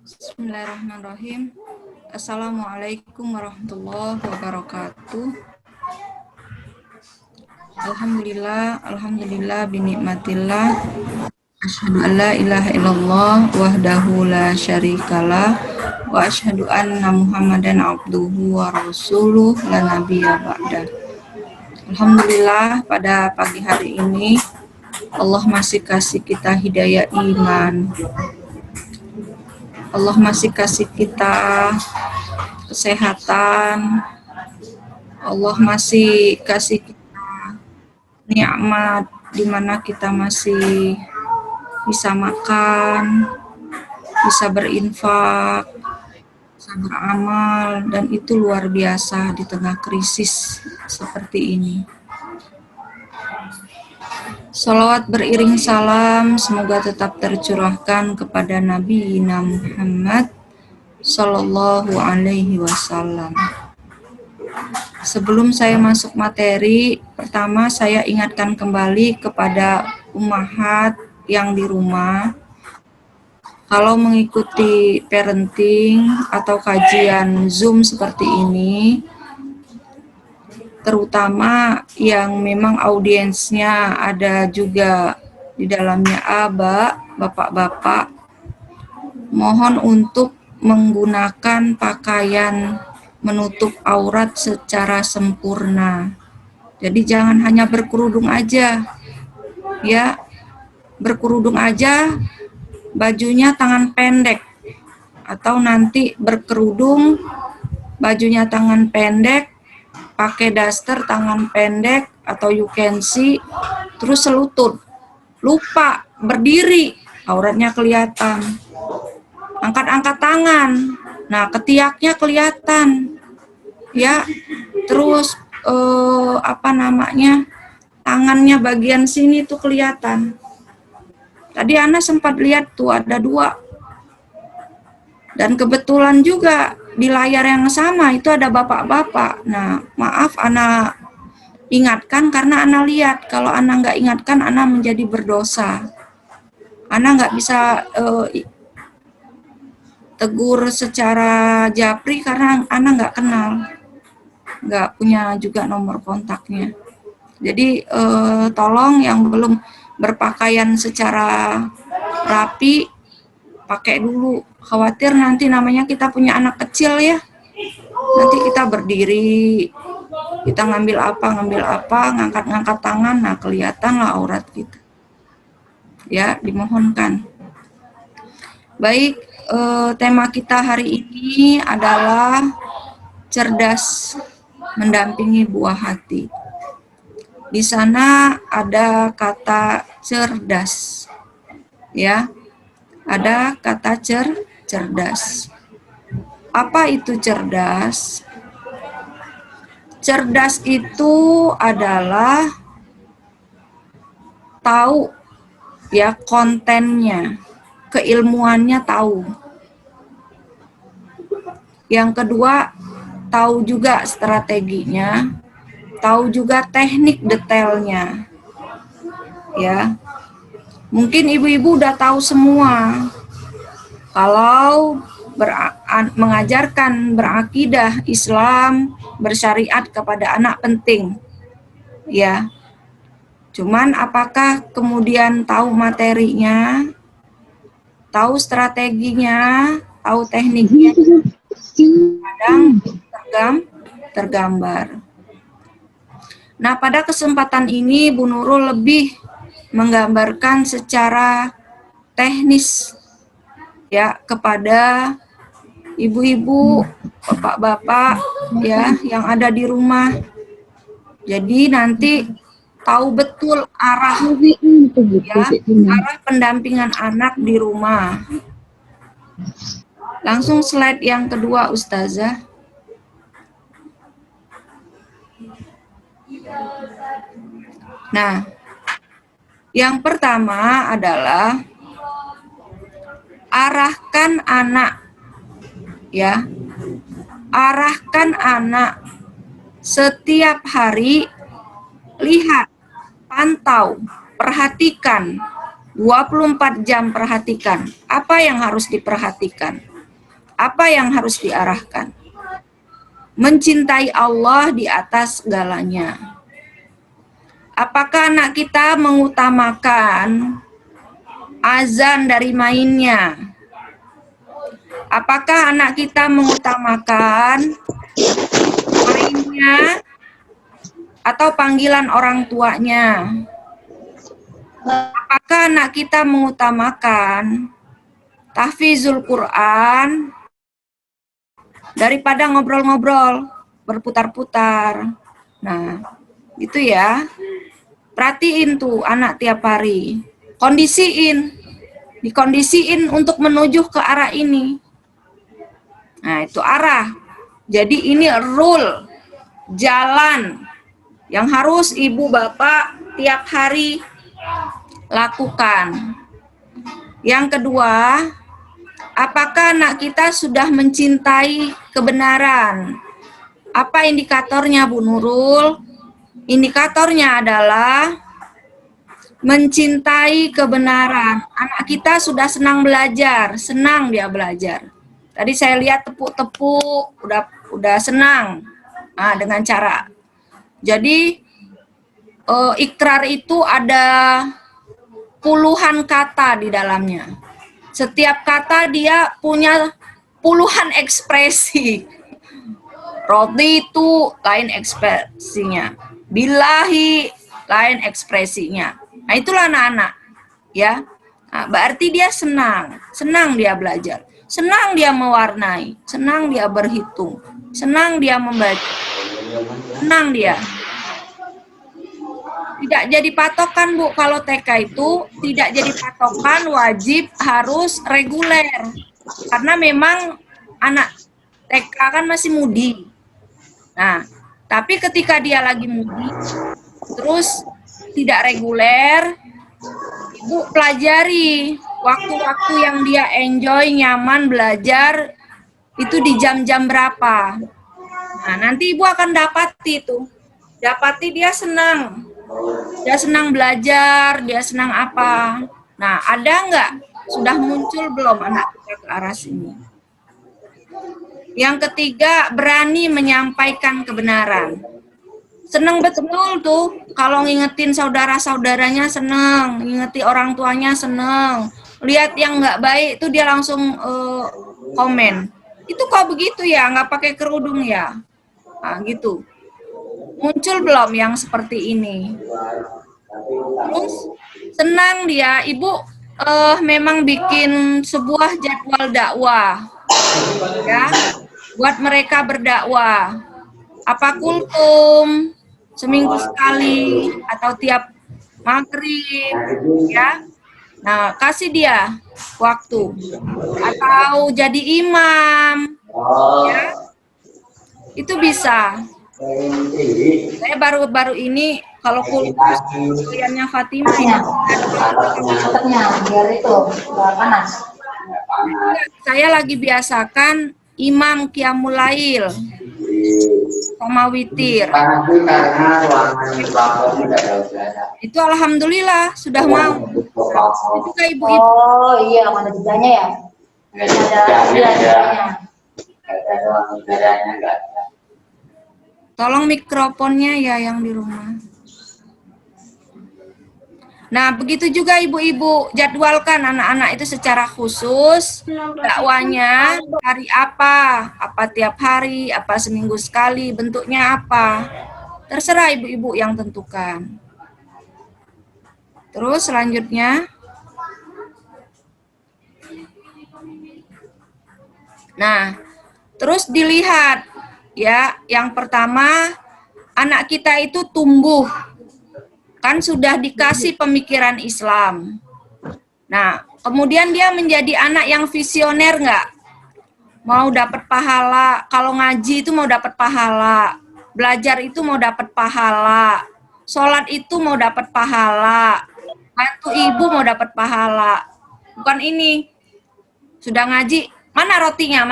Bismillahirrahmanirrahim. Assalamualaikum warahmatullahi wabarakatuh. Alhamdulillah binikmatillah. Asyhadu an la ilaha illallah wahdahu la syarikalah wa asyhadu anna Muhammadan abduhu wa rasuluh la nabiyya ba'da. Alhamdulillah pada pagi hari ini Allah masih kasih kita hidayah iman. Allah masih kasih kita kesehatan. Allah masih kasih kita nikmat di mana kita masih bisa makan, bisa berinfak, bisa beramal, dan itu luar biasa di tengah krisis seperti ini. Salawat beriring salam semoga tetap tercurahkan kepada Nabi Muhammad Sallallahu Alaihi Wasallam. Sebelum saya masuk materi, pertama saya ingatkan kembali kepada ummahat yang di rumah, kalau mengikuti parenting atau kajian Zoom seperti ini, terutama yang memang audiensnya ada juga di dalamnya bapak-bapak, mohon untuk menggunakan pakaian menutup aurat secara sempurna. Jadi jangan hanya berkerudung aja, ya, berkerudung aja, bajunya tangan pendek, atau nanti berkerudung, bajunya tangan pendek, pakai daster tangan pendek atau you can see, terus selutut, lupa berdiri, auratnya kelihatan, angkat-angkat tangan, nah ketiaknya kelihatan, ya, terus tangannya bagian sini tuh kelihatan. Tadi Ana sempat lihat tuh ada 2, dan kebetulan juga di layar yang sama itu ada bapak-bapak. Nah, maaf Ana ingatkan karena Ana lihat. Kalau Ana nggak ingatkan, Ana menjadi berdosa. Ana nggak bisa tegur secara japri karena Ana nggak kenal, nggak punya juga nomor kontaknya. Jadi tolong yang belum berpakaian secara rapi, pakai dulu. Khawatir nanti namanya kita punya anak kecil ya, nanti kita berdiri, kita ngambil apa, ngangkat-ngangkat tangan, nah kelihatan lah aurat kita. Ya, dimohonkan. Baik, tema kita hari ini adalah cerdas mendampingi buah hati. Di sana ada kata cerdas, ya, ada kata cerdas. Apa itu cerdas? Cerdas itu adalah tahu, ya, kontennya, keilmuannya tahu. Yang kedua, tahu juga strateginya, tahu juga teknik detailnya. Ya. Mungkin ibu-ibu udah tahu semua. Kalau mengajarkan berakidah Islam, bersyariat kepada anak penting. Ya. Cuman apakah kemudian tahu materinya, tahu strateginya, tahu tekniknya? Kadang tergambar. Nah, pada kesempatan ini Bu Nurul lebih menggambarkan secara teknis, ya, kepada ibu-ibu, bapak-bapak, ya, yang ada di rumah. Jadi nanti tahu betul arah, ya, arah pendampingan anak di rumah. Langsung slide yang kedua, Ustazah. Nah, yang pertama adalah arahkan anak, ya, arahkan anak setiap hari, lihat, pantau, perhatikan, 24 jam perhatikan. Apa yang harus diperhatikan? Apa yang harus diarahkan? Mencintai Allah di atas segalanya. Apakah anak kita mengutamakan azan dari mainnya? Apakah anak kita mengutamakan mainnya atau panggilan orang tuanya? Apakah anak kita mengutamakan tahfizul Quran daripada ngobrol-ngobrol, berputar-putar? Nah, itu ya. Perhatiin tuh anak tiap hari. Dikondisiin untuk menuju ke arah ini. Nah, itu arah. Jadi ini rule, jalan yang harus ibu bapak tiap hari lakukan. Yang kedua, apakah anak kita sudah mencintai kebenaran? Apa indikatornya, Bu Nurul? Indikatornya adalah mencintai kebenaran. Anak kita sudah senang belajar, senang dia belajar. Tadi saya lihat tepuk-tepuk, udah senang. Nah, dengan cara. Jadi ikrar itu ada puluhan kata di dalamnya. Setiap kata dia punya puluhan ekspresi. Rodi itu lain ekspresinya. Bilahi lain ekspresinya. Nah, itulah anak-anak, ya. Nah, berarti dia senang dia belajar, senang dia mewarnai, senang dia berhitung, senang dia membaca, senang dia. Tidak jadi patokan, Bu, kalau TK itu tidak jadi patokan, wajib harus reguler. Karena memang anak TK kan masih mudi. Nah, tapi ketika dia lagi mudi, terus tidak reguler, ibu pelajari waktu-waktu yang dia enjoy, nyaman belajar, itu di jam-jam berapa. Nah, nanti ibu akan dapati dia senang belajar, dia senang apa. Nah, ada nggak? Sudah muncul belum anak kita ke arah sini? Yang ketiga, berani menyampaikan kebenaran. Seneng betul tuh kalau ngingetin saudara-saudaranya, seneng, ngingeti orang tuanya, seneng. Lihat yang nggak baik itu dia langsung komen. Itu kok begitu ya, nggak pakai kerudung ya? Nah, gitu. Muncul belum yang seperti ini? Terus senang dia, ibu memang bikin sebuah jadwal dakwah, ya, buat mereka berdakwah. Apa kultum seminggu sekali atau tiap maghrib, ya. Nah, kasih dia waktu atau jadi imam, ya. Itu bisa. Saya baru-baru ini kalau kultum kliennya Fatimah ya. Saya lagi biasakan imam qiyamul lail sama witir. Itu alhamdulillah sudah mau. Itu kayak ibu itu. Oh iya, mana jedanya ya? Ada. Tolong mikrofonnya ya yang di rumah. Nah, begitu juga ibu-ibu, jadwalkan anak-anak itu secara khusus dakwanya hari apa tiap hari, apa seminggu sekali, bentuknya apa. Terserah ibu-ibu yang tentukan. Terus selanjutnya. Nah, terus dilihat ya, yang pertama anak kita itu tumbuh. Kan sudah dikasih pemikiran Islam. Nah, kemudian dia menjadi anak yang visioner nggak? Mau dapat pahala, kalau ngaji itu mau dapat pahala, belajar itu mau dapat pahala, sholat itu mau dapat pahala, bantu ibu mau dapat pahala. Bukan ini, sudah ngaji, mana rotinya?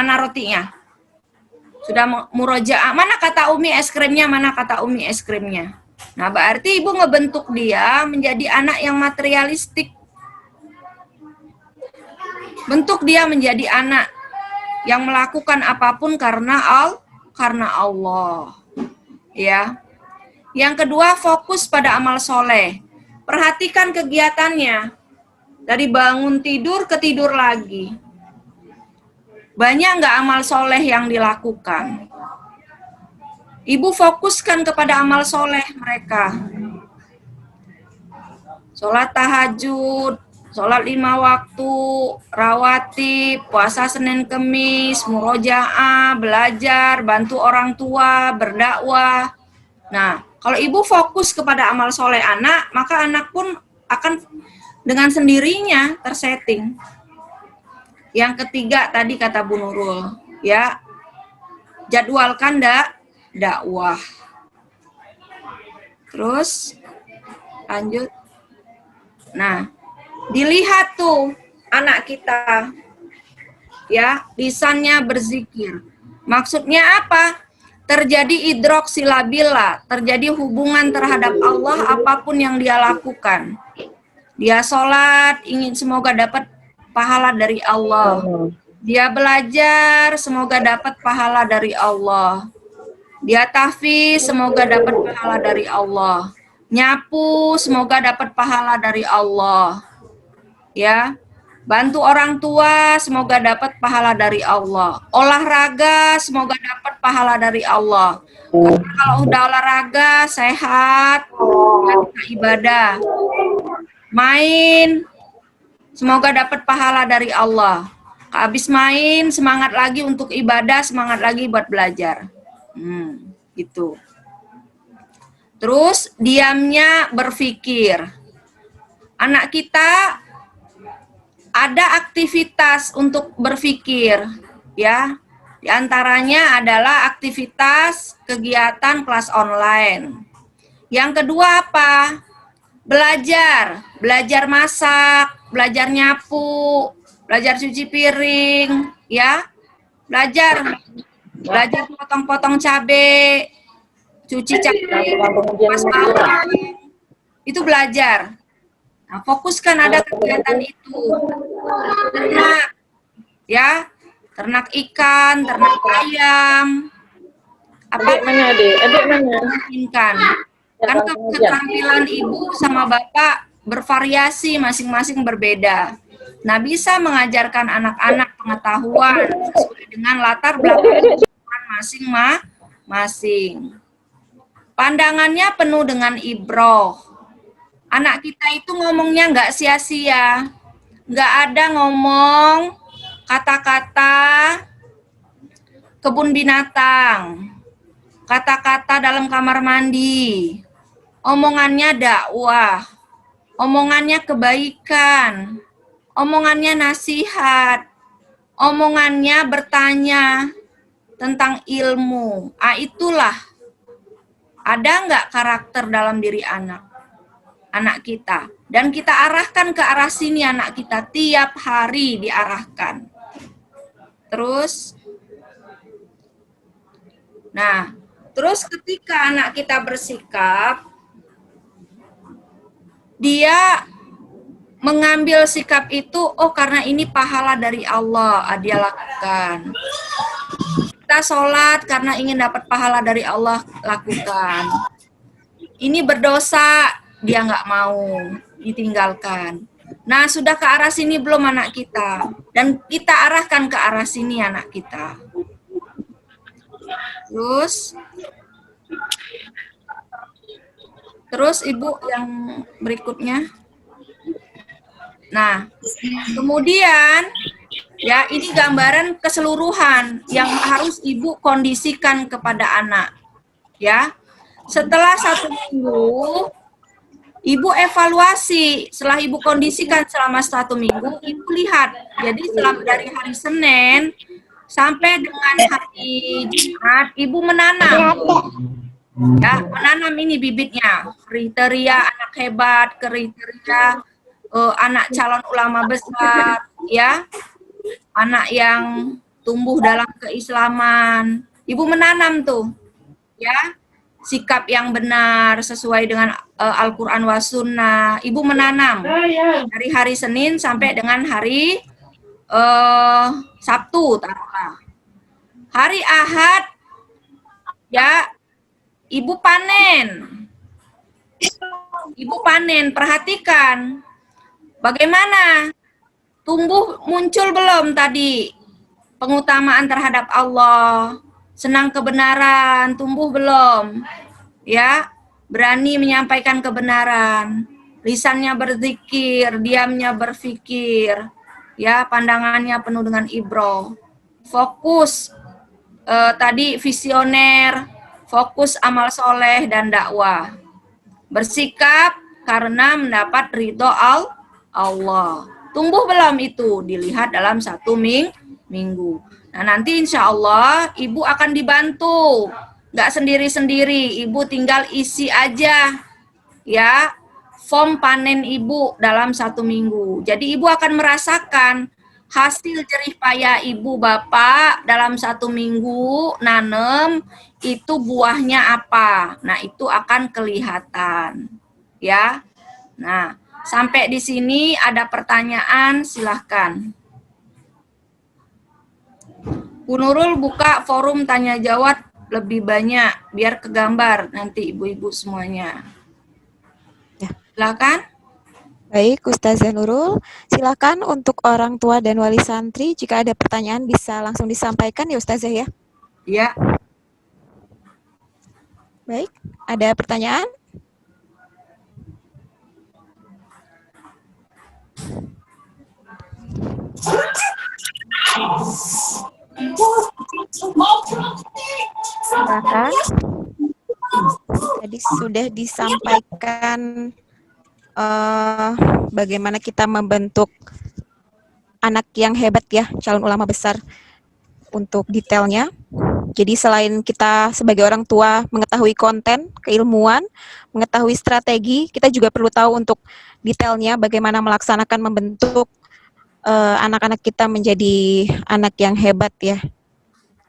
Sudah murojaah, mana kata Umi es krimnya, Nah, berarti ibu ngebentuk dia menjadi anak yang materialistik. Bentuk dia menjadi anak yang melakukan apapun karena Allah. Ya. Yang kedua, fokus pada amal soleh. Perhatikan kegiatannya. Dari bangun tidur ke tidur lagi. Banyak nggak amal soleh yang dilakukan? Ibu fokuskan kepada amal soleh mereka. Sholat tahajud, sholat 5 waktu, rawatib, puasa Senin Kemis, murojaah, belajar, bantu orang tua, berdakwah. Nah, kalau ibu fokus kepada amal soleh anak, maka anak pun akan dengan sendirinya tersetting. Yang ketiga tadi kata Bu Nurul, ya, jadwalkan dakwah. Terus lanjut. Nah, dilihat tuh anak kita, ya, lisannya berzikir. Maksudnya apa? Terjadi idrok silabila, terjadi hubungan terhadap Allah apapun yang dia lakukan. Dia sholat, ingin semoga dapat pahala dari Allah. Dia belajar, semoga dapat pahala dari Allah. Dia tahfiz, semoga dapat pahala dari Allah. Nyapu, semoga dapat pahala dari Allah. Ya, bantu orang tua, semoga dapat pahala dari Allah. Olahraga, semoga dapat pahala dari Allah. Karena kalau udah olahraga, sehat, kita ibadah. Main, semoga dapat pahala dari Allah. Habis main, semangat lagi untuk ibadah, semangat lagi buat belajar. Gitu. Terus diamnya berpikir. Anak kita ada aktivitas untuk berpikir, ya. Di antaranya adalah aktivitas kegiatan kelas online. Yang kedua apa? Belajar masak, belajar nyapu, belajar cuci piring, ya. Belajar potong-potong cabai, cuci cabai, pas bawang, itu belajar. Nah, fokuskan ada kegiatan itu. Ternak, ya, ternak ikan, ternak ayam. Apa mana deh? Adik mana? Kan keterampilan ibu sama bapak bervariasi, masing-masing berbeda. Nah, bisa mengajarkan anak-anak pengetahuan sesuai dengan latar belakang masing-masing. Pandangannya penuh dengan ibroh. Anak kita itu ngomongnya nggak sia-sia. Nggak ada ngomong kata-kata kebun binatang, kata-kata dalam kamar mandi. Omongannya dakwah, omongannya kebaikan, omongannya nasihat, omongannya bertanya tentang ilmu. Itulah. Ada nggak karakter dalam diri anak kita? Dan kita arahkan ke arah sini anak kita, tiap hari diarahkan. Terus, nah, terus ketika anak kita bersikap, dia mengambil sikap itu, oh karena ini pahala dari Allah, dia lakukan. Kita sholat karena ingin dapat pahala dari Allah, lakukan. Ini berdosa, dia nggak mau, ditinggalkan. Nah, sudah ke arah sini belum anak kita? Dan kita arahkan ke arah sini anak kita. Terus Ibu yang berikutnya. Nah, kemudian ya, ini gambaran keseluruhan yang harus Ibu kondisikan kepada anak. Ya, setelah 1 minggu, Ibu evaluasi. Setelah Ibu kondisikan selama 1 minggu, Ibu lihat. Jadi selama dari hari Senin sampai dengan hari Jumat, Ibu menanam. Ya, menanam ini bibitnya. Kriteria anak hebat, kriteria anak calon ulama besar, ya. Anak yang tumbuh dalam keislaman. Ibu menanam tuh, ya, sikap yang benar sesuai dengan Al-Quran wa Sunnah. Ibu menanam dari hari Senin sampai dengan hari Sabtu taruhlah. Hari Ahad ya ibu panen. Ibu panen, perhatikan bagaimana tumbuh muncul belum tadi pengutamaan terhadap Allah, senang kebenaran, tumbuh belum? Ya, berani menyampaikan kebenaran, lisannya berzikir, diamnya berfikir, ya, pandangannya penuh dengan ibroh. Fokus tadi visioner, fokus amal soleh dan dakwah. Bersikap karena mendapat ridho Allah. Tumbuh belum itu? Dilihat dalam 1 minggu. Nah, nanti insya Allah ibu akan dibantu. Nggak sendiri-sendiri, ibu tinggal isi aja ya form panen ibu dalam 1 minggu. Jadi ibu akan merasakan hasil jerih payah ibu bapak dalam 1 minggu nanem itu buahnya apa. Nah, itu akan kelihatan ya. Nah, sampai di sini ada pertanyaan, silahkan. Bu Nurul buka forum tanya jawab lebih banyak biar kegambar nanti ibu-ibu semuanya. Ya. Silakan. Baik, Ustazah Nurul, silakan untuk orang tua dan wali santri jika ada pertanyaan bisa langsung disampaikan ya Ustazah ya. Ya. Baik, ada pertanyaan? Silakan. Tadi sudah disampaikan bagaimana kita membentuk anak yang hebat ya, calon ulama besar untuk detailnya. Jadi selain kita sebagai orang tua mengetahui konten, keilmuan, mengetahui strategi, kita juga perlu tahu untuk detailnya bagaimana melaksanakan membentuk anak-anak kita menjadi anak yang hebat ya,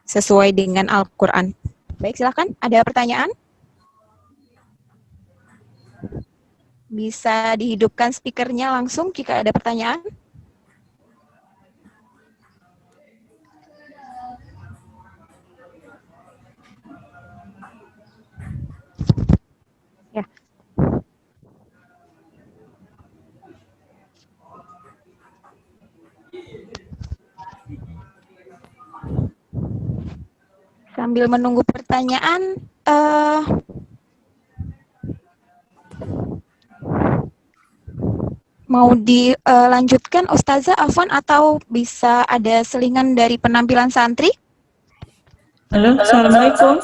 sesuai dengan Al-Quran. Baik, silakan. Ada pertanyaan? Bisa dihidupkan speakernya langsung jika ada pertanyaan. Ya. Sambil menunggu pertanyaan, mau dilanjutkan Ustazah Afwan atau bisa ada selingan dari penampilan santri? Halo, Assalamualaikum.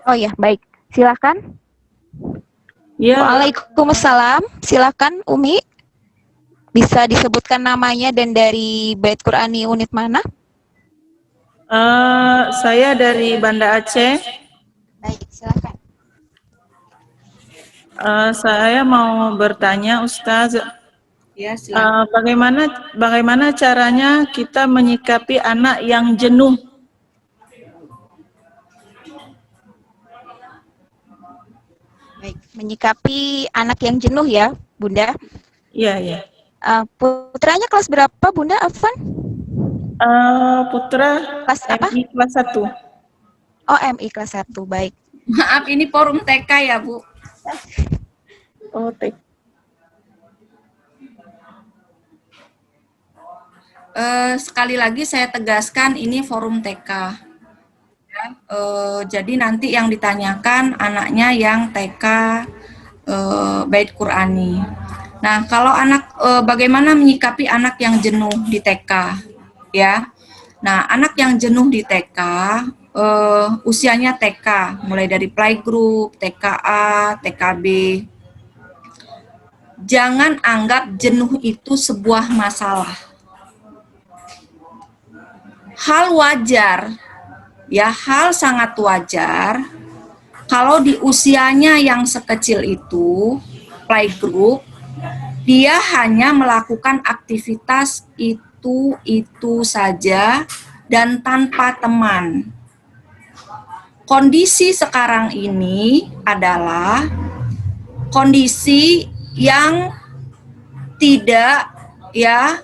Oh ya, baik. Silakan. Ya, Waalaikumsalam. Silakan Umi. Bisa disebutkan namanya dan dari Bait Qurani unit mana? saya dari Banda Aceh. Baik, silakan. Saya mau bertanya, Ustaz, Ya, silakan. bagaimana caranya kita menyikapi anak yang jenuh? Baik, menyikapi anak yang jenuh ya, Bunda. Iya, iya. Putranya kelas berapa, Bunda Afwan? Putra Kelas apa? MI kelas 1. Oh, MI kelas 1, baik. Maaf, ini forum TK ya, Bu. Oh, Sekali lagi saya tegaskan ini forum TK. Ya, jadi nanti yang ditanyakan anaknya yang TK Bait Qurani. Nah, kalau anak bagaimana menyikapi anak yang jenuh di TK, ya? Nah, anak yang jenuh di TK usianya TK, mulai dari playgroup, TKA, TKB. Jangan anggap jenuh itu sebuah masalah. Hal wajar, ya, hal sangat wajar kalau di usianya yang sekecil itu, playgroup, dia hanya melakukan aktivitas itu saja dan tanpa teman. Kondisi sekarang ini adalah kondisi yang tidak ya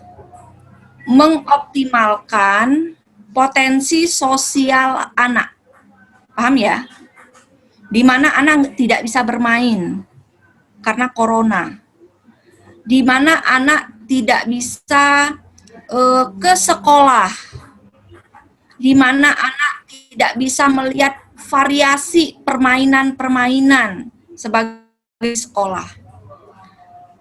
mengoptimalkan potensi sosial anak. Paham ya? Di mana anak tidak bisa bermain karena corona. Di mana anak tidak bisa ke sekolah. Di mana anak tidak bisa melihat variasi permainan-permainan sebagai sekolah.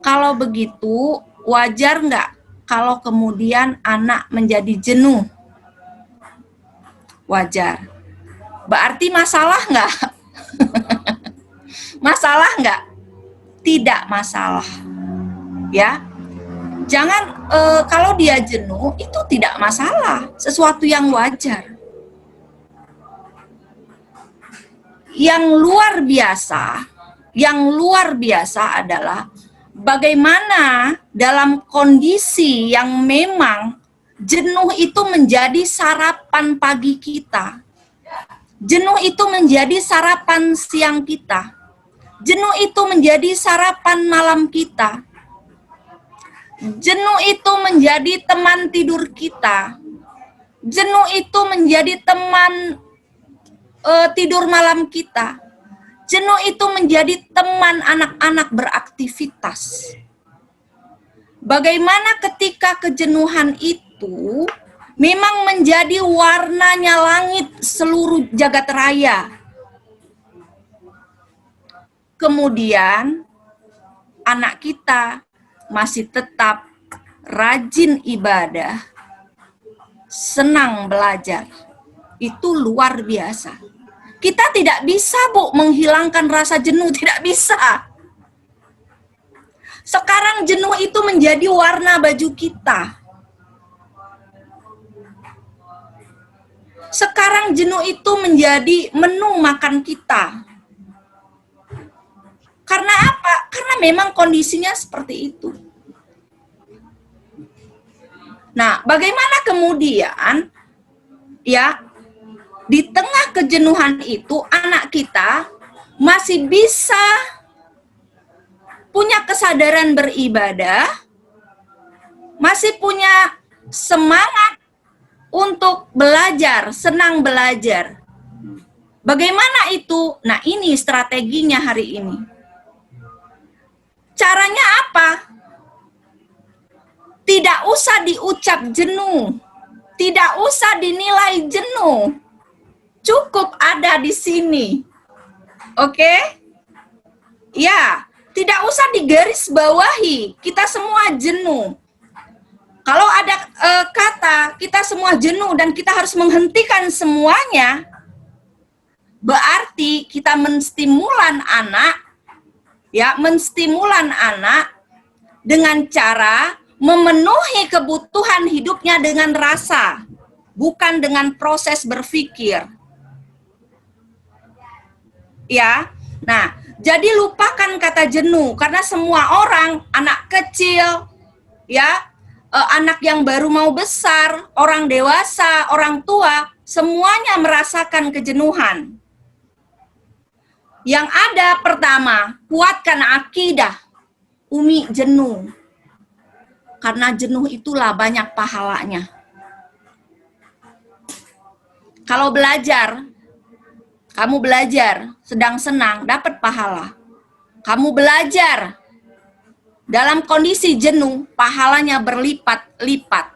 Kalau begitu, wajar nggak kalau kemudian anak menjadi jenuh? Wajar. Berarti masalah nggak? Masalah nggak? Tidak masalah. Ya, jangan kalau dia jenuh itu tidak masalah, sesuatu yang wajar. Yang luar biasa adalah bagaimana dalam kondisi yang memang jenuh itu menjadi sarapan pagi kita. Jenuh itu menjadi sarapan siang kita. Jenuh itu menjadi sarapan malam kita. Jenuh itu menjadi teman tidur kita. Jenuh itu menjadi teman tidur malam kita. Jenuh itu menjadi teman anak-anak beraktivitas. Bagaimana ketika kejenuhan itu memang menjadi warnanya langit seluruh jagat raya. Kemudian anak kita masih tetap rajin ibadah, senang belajar. Itu luar biasa. Kita tidak bisa, Bu, menghilangkan rasa jenuh, tidak bisa. Sekarang jenuh itu menjadi warna baju kita. Sekarang jenuh itu menjadi menu makan kita. Karena apa? Karena memang kondisinya seperti itu. Nah, bagaimana kemudian ya di tengah kejenuhan itu anak kita masih bisa punya kesadaran beribadah, masih punya semangat untuk belajar, senang belajar. Bagaimana itu? Nah, ini strateginya hari ini. Caranya apa? Tidak usah diucap jenuh, tidak usah dinilai jenuh. Cukup ada di sini. Oke? Ya, tidak usah digaris bawahi. Kita semua jenuh. Kalau ada kata kita semua jenuh dan kita harus menghentikan semuanya, berarti kita menstimulan anak, ya, menstimulan anak dengan cara memenuhi kebutuhan hidupnya dengan rasa, bukan dengan proses berpikir. Ya, nah, jadi lupakan kata jenuh, karena semua orang, anak kecil, ya, anak yang baru mau besar, orang dewasa, orang tua, semuanya merasakan kejenuhan. Yang ada pertama, kuatkan akidah. Umi jenuh. Karena jenuh itulah banyak pahalanya. Kalau belajar, kamu belajar, sedang senang, dapat pahala. Kamu belajar, dalam kondisi jenuh, pahalanya berlipat-lipat.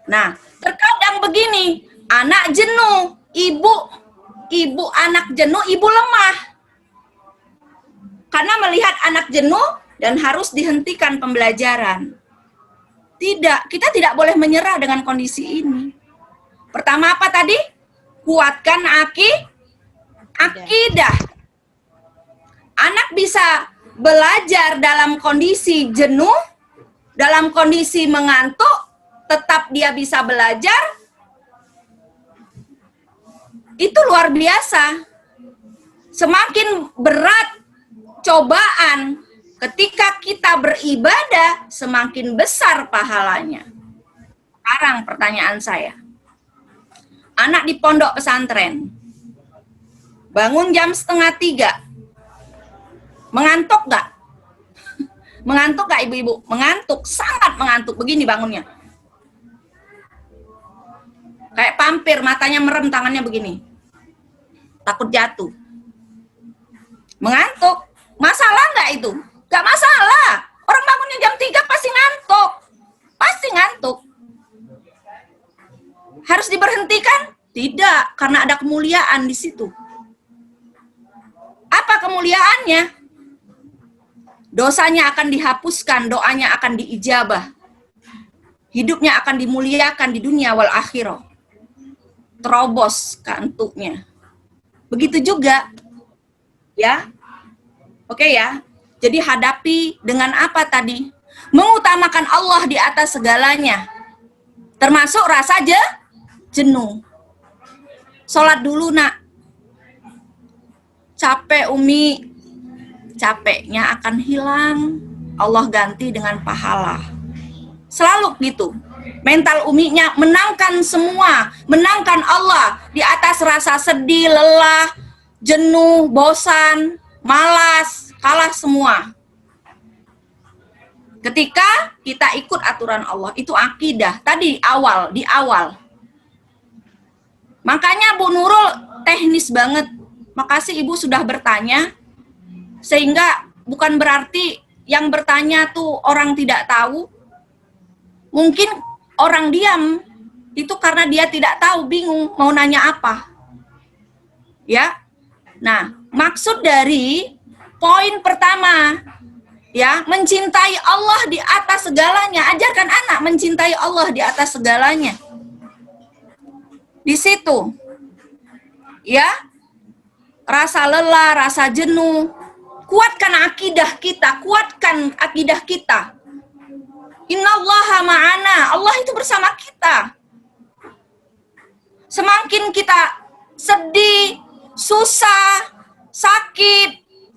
Nah, terkadang begini, anak jenuh, ibu anak jenuh, ibu lemah. Karena melihat anak jenuh dan harus dihentikan pembelajaran. Tidak, kita tidak boleh menyerah dengan kondisi ini. Pertama apa tadi? Kuatkan akidah. Anak bisa belajar dalam kondisi jenuh, dalam kondisi mengantuk, tetap dia bisa belajar. Itu luar biasa. Semakin berat cobaan ketika kita beribadah, semakin besar pahalanya. Sekarang pertanyaan saya. Anak di pondok pesantren, bangun jam 2:30, mengantuk gak? Mengantuk gak ibu-ibu? Mengantuk, sangat mengantuk. Begini bangunnya. Kayak pampir, matanya merem, tangannya begini. Takut jatuh. Mengantuk. Masalah nggak itu? Nggak masalah. Orang bangunnya jam 3 pasti ngantuk. Pasti ngantuk. Harus diberhentikan? Tidak, karena ada kemuliaan di situ. Apa kemuliaannya? Dosanya akan dihapuskan, doanya akan diijabah. Hidupnya akan dimuliakan di dunia wal akhirah. Terobos kantuknya. Begitu juga. Ya. Oke ya. Jadi hadapi dengan apa tadi? Mengutamakan Allah di atas segalanya. Termasuk rasa jenuh. Sholat dulu nak. Capek Umi. Capeknya akan hilang. Allah ganti dengan pahala. Selalu gitu. Mental Uminya menangkan semua. Menangkan Allah. Di atas rasa sedih, lelah, jenuh, bosan, malas, kalah semua. Ketika kita ikut aturan Allah, itu akidah. Tadi di awal. Makanya Bu Nurul teknis banget. Makasih Ibu sudah bertanya. Sehingga bukan berarti yang bertanya tuh orang tidak tahu. Mungkin orang diam itu karena dia tidak tahu, bingung mau nanya apa. Ya. Nah, maksud dari poin pertama, ya, mencintai Allah di atas segalanya. Ajarkan anak mencintai Allah di atas segalanya. Di situ, ya, rasa lelah, rasa jenuh, kuatkan akidah kita. Innallaha ma'ana, Allah itu bersama kita. Semakin kita sedih, susah, sakit,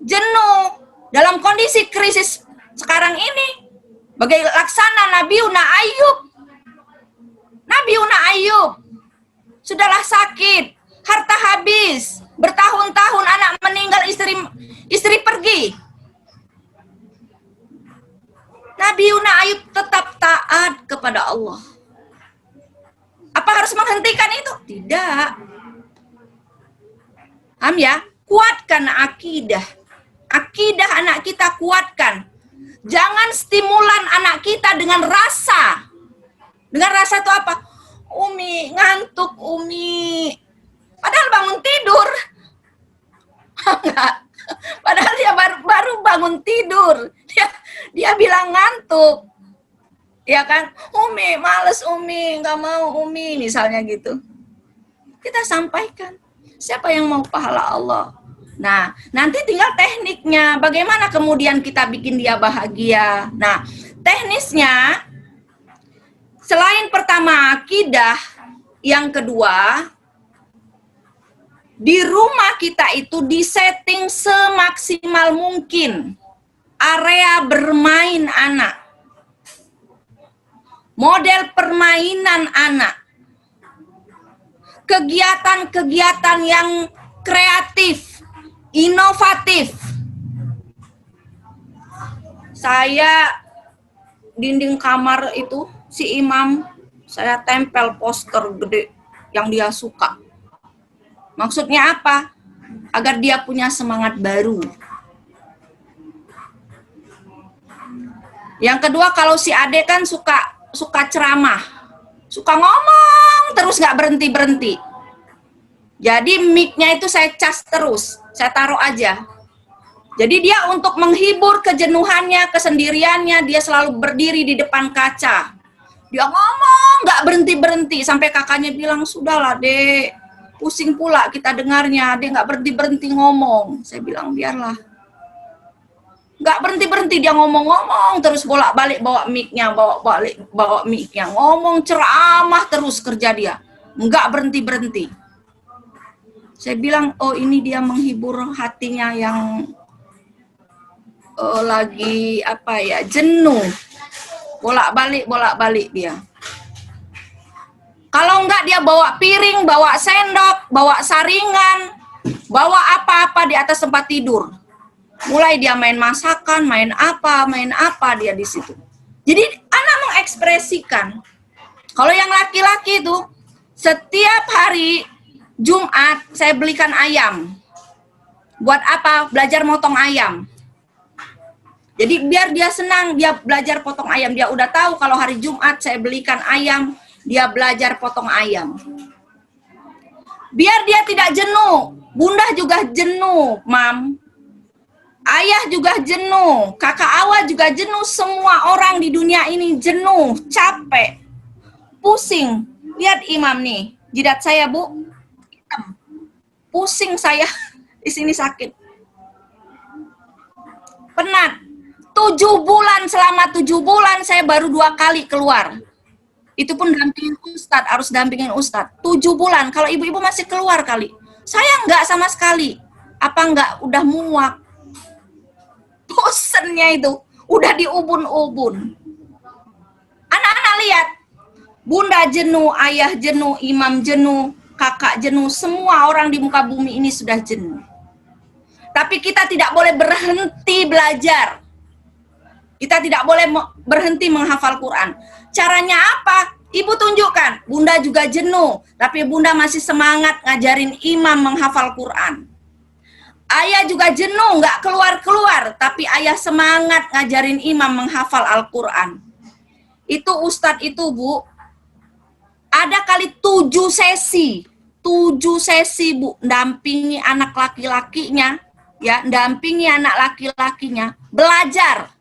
jenuh, dalam kondisi krisis sekarang ini, bagai laksana Nabiuna Ayub, sudahlah sakit, harta habis, bertahun-tahun anak meninggal, istri pergi. Nabiuna Ayub tetap taat kepada Allah. Apa harus menghentikan itu? Tidak. Paham ya? Kuatkan akidah. Akidah anak kita kuatkan. Jangan stimulan anak kita dengan rasa. Dengan rasa itu apa? Umi, ngantuk Umi. Padahal bangun tidur. Enggak. Padahal dia baru bangun tidur. Dia bilang ngantuk. Ya kan? Umi, males Umi, nggak mau Umi. Misalnya gitu. Kita sampaikan. Siapa yang mau pahala Allah? Nah, nanti tinggal tekniknya. Bagaimana kemudian kita bikin dia bahagia? Nah, teknisnya, selain pertama akidah, yang kedua, di rumah kita itu disetting semaksimal mungkin area bermain anak, model permainan anak, kegiatan-kegiatan yang kreatif, inovatif. Saya dinding kamar itu si imam, saya tempel poster gede yang dia suka. Maksudnya apa? Agar dia punya semangat baru. Yang kedua, kalau si Ade kan suka ceramah, suka ngomong terus nggak berhenti. Jadi mic-nya itu saya cas terus, saya taruh aja. Jadi dia untuk menghibur kejenuhannya, kesendiriannya, dia selalu berdiri di depan kaca. Dia ngomong nggak berhenti sampai kakaknya bilang, sudahlah Dek, pusing pula kita dengarnya, dia nggak berhenti ngomong. Saya bilang biarlah. Nggak berhenti dia ngomong terus bolak-balik bawa mic-nya, bawa mic-nya, ngomong ceramah terus kerja dia. Nggak berhenti. Saya bilang, oh ini dia menghibur hatinya yang lagi apa ya, jenuh. Bolak-balik dia. Kalau enggak dia bawa piring, bawa sendok, bawa saringan, bawa apa-apa di atas tempat tidur. Mulai dia main masakan, main apa dia di situ. Jadi anak mengekspresikan. Kalau yang laki-laki itu setiap hari Jumat saya belikan ayam. Buat apa? Belajar motong ayam. Jadi biar dia senang, dia belajar potong ayam. Dia udah tahu kalau hari Jumat saya belikan ayam, dia belajar potong ayam. Biar dia tidak jenuh. Bunda juga jenuh, Mam. Ayah juga jenuh, kakak Awa juga jenuh, semua orang di dunia ini jenuh, capek, pusing. Lihat Imam nih, jidat saya Bu, hitam. Pusing saya, di sini sakit. Penat. 7 bulan, selama 7 bulan saya baru 2 kali keluar. Itu pun dampingin Ustadz, harus dampingin Ustadz. 7 bulan, kalau ibu-ibu masih keluar kali. Saya enggak sama sekali. Apa enggak udah muak? Bosennya itu udah diubun-ubun. Anak-anak lihat, bunda jenuh, ayah jenuh, imam jenuh, kakak jenuh, semua orang di muka bumi ini sudah jenuh. Tapi kita tidak boleh berhenti belajar. Kita tidak boleh berhenti menghafal Quran. Caranya apa? Ibu tunjukkan, bunda juga jenuh, tapi bunda masih semangat ngajarin imam menghafal Quran. Ayah juga jenuh, nggak keluar-keluar, tapi ayah semangat ngajarin imam menghafal Al-Quran. Itu Ustadz itu Bu, ada kali 7 sesi. 7 sesi Bu, dampingi anak laki-lakinya, ya, dampingi anak laki-lakinya, belajar.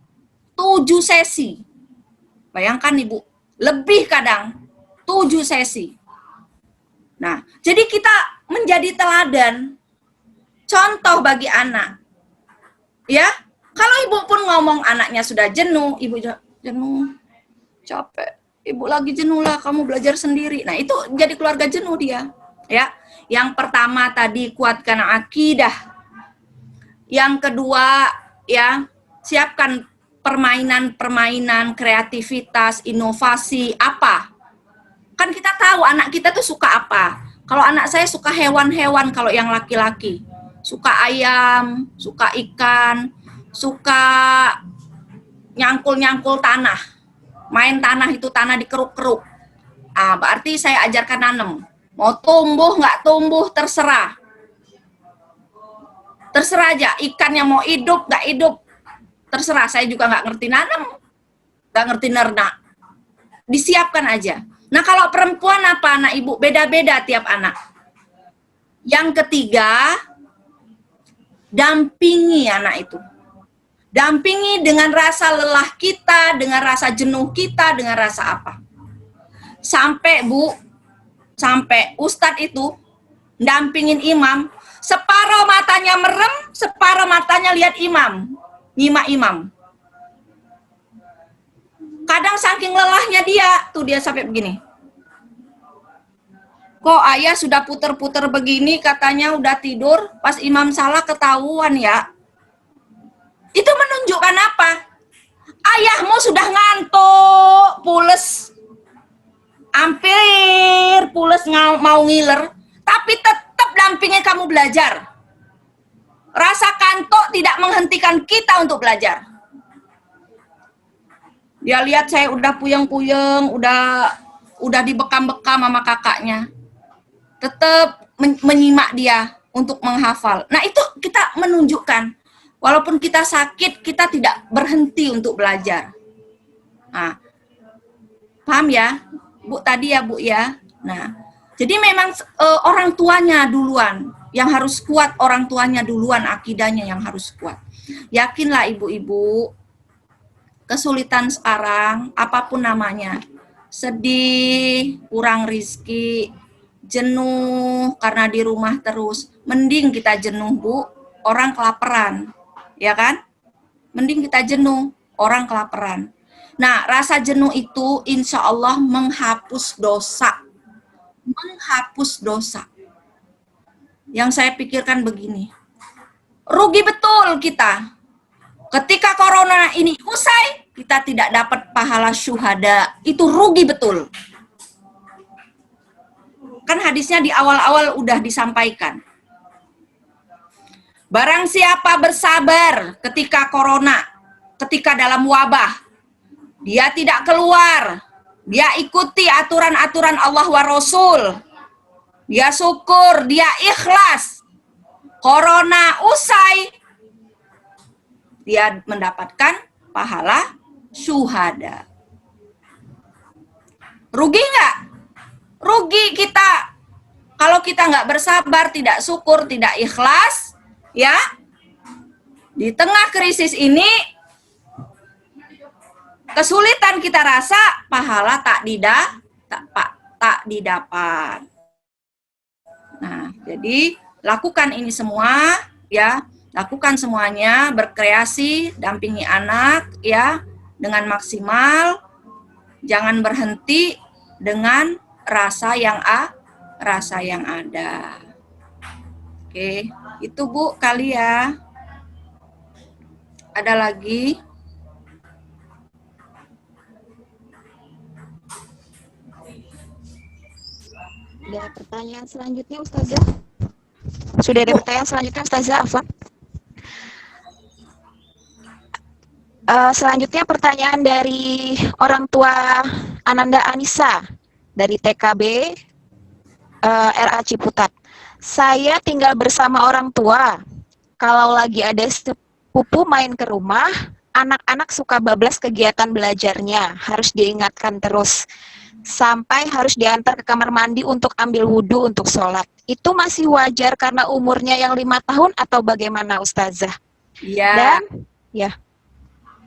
7 sesi. Bayangkan Ibu, lebih kadang 7 sesi. Nah, jadi kita menjadi teladan, contoh bagi anak, ya. Kalau ibu pun ngomong anaknya sudah jenuh, ibu jenuh, capek, ibu lagi jenuh lah, kamu belajar sendiri. Nah itu jadi keluarga jenuh dia, ya. Yang pertama tadi kuatkan akidah, yang kedua ya siapkan permainan-permainan, kreativitas, inovasi apa. Kan kita tahu anak kita tuh suka apa. Kalau anak saya suka hewan-hewan kalau yang laki-laki. Suka ayam, suka ikan, suka nyangkul-nyangkul tanah. Main tanah itu tanah dikeruk-keruk. Ah, berarti saya ajarkan nanam. Mau tumbuh nggak tumbuh terserah. Terserah aja, ikan yang mau hidup nggak hidup. Terserah, saya juga nggak ngerti nanam. Nggak ngerti nernak. Disiapkan aja. Nah kalau perempuan apa anak ibu? Beda-beda tiap anak. Yang ketiga, dampingi anak itu. Dampingi dengan rasa lelah kita, dengan rasa jenuh kita, dengan rasa apa. Sampai Bu, sampai Ustadz itu dampingin imam, separuh matanya merem, separuh matanya lihat imam, nyimak imam. Kadang saking lelahnya dia, tuh dia sampai begini. Kok ayah sudah puter-puter begini, katanya udah tidur, pas imam salah ketahuan ya. Itu menunjukkan apa? Ayahmu sudah ngantuk, pules, hampir pules mau ngiler, tapi tetap dampingin kamu belajar. Rasa kantuk tidak menghentikan kita untuk belajar. Dia lihat saya udah puyeng-puyeng, udah dibekam-bekam sama kakaknya. Tetap menyimak dia untuk menghafal. Nah itu kita menunjukkan, walaupun kita sakit, kita tidak berhenti untuk belajar. Nah, paham ya, Bu tadi ya Bu ya. Nah, jadi memang orang tuanya duluan yang harus kuat, orang tuanya duluan akidahnya yang harus kuat. Yakinlah ibu-ibu, kesulitan sekarang, apapun namanya, sedih, kurang rizki, jenuh karena di rumah terus, mending kita jenuh Bu, orang kelaparan, ya kan? Mending kita jenuh, orang kelaparan. Nah, rasa jenuh itu insya Allah menghapus dosa. Menghapus dosa. Yang saya pikirkan begini, rugi betul kita. Ketika corona ini usai, kita tidak dapat pahala syuhada. Itu rugi betul. Kan hadisnya di awal-awal udah disampaikan. Barang siapa bersabar ketika corona, ketika dalam wabah, dia tidak keluar, dia ikuti aturan-aturan Allah wa Rasul, dia syukur, dia ikhlas, corona usai, dia mendapatkan pahala syuhada. Rugi nggak? Rugi kita. Kalau kita nggak bersabar, tidak syukur, tidak ikhlas, ya, di tengah krisis ini, kesulitan kita rasa, pahala tak didapat. Nah, jadi lakukan ini semua, ya, lakukan semuanya, berkreasi, dampingi anak, ya, dengan maksimal, jangan berhenti dengan rasa yang ada. Oke, itu Bu kali ya. Ada lagi? Ada pertanyaan selanjutnya, Ustazah? Sudah ada pertanyaan selanjutnya, Ustazah Afwan? Selanjutnya pertanyaan dari orang tua Ananda Anissa dari TKB RA Ciputat. Saya tinggal bersama orang tua. Kalau lagi ada sepupu main ke rumah, anak-anak suka bablas kegiatan belajarnya. Harus diingatkan terus. Sampai harus diantar ke kamar mandi untuk ambil wudhu untuk sholat. Itu masih wajar karena umurnya yang 5 tahun atau bagaimana, Ustazah? Iya. Dan, ya.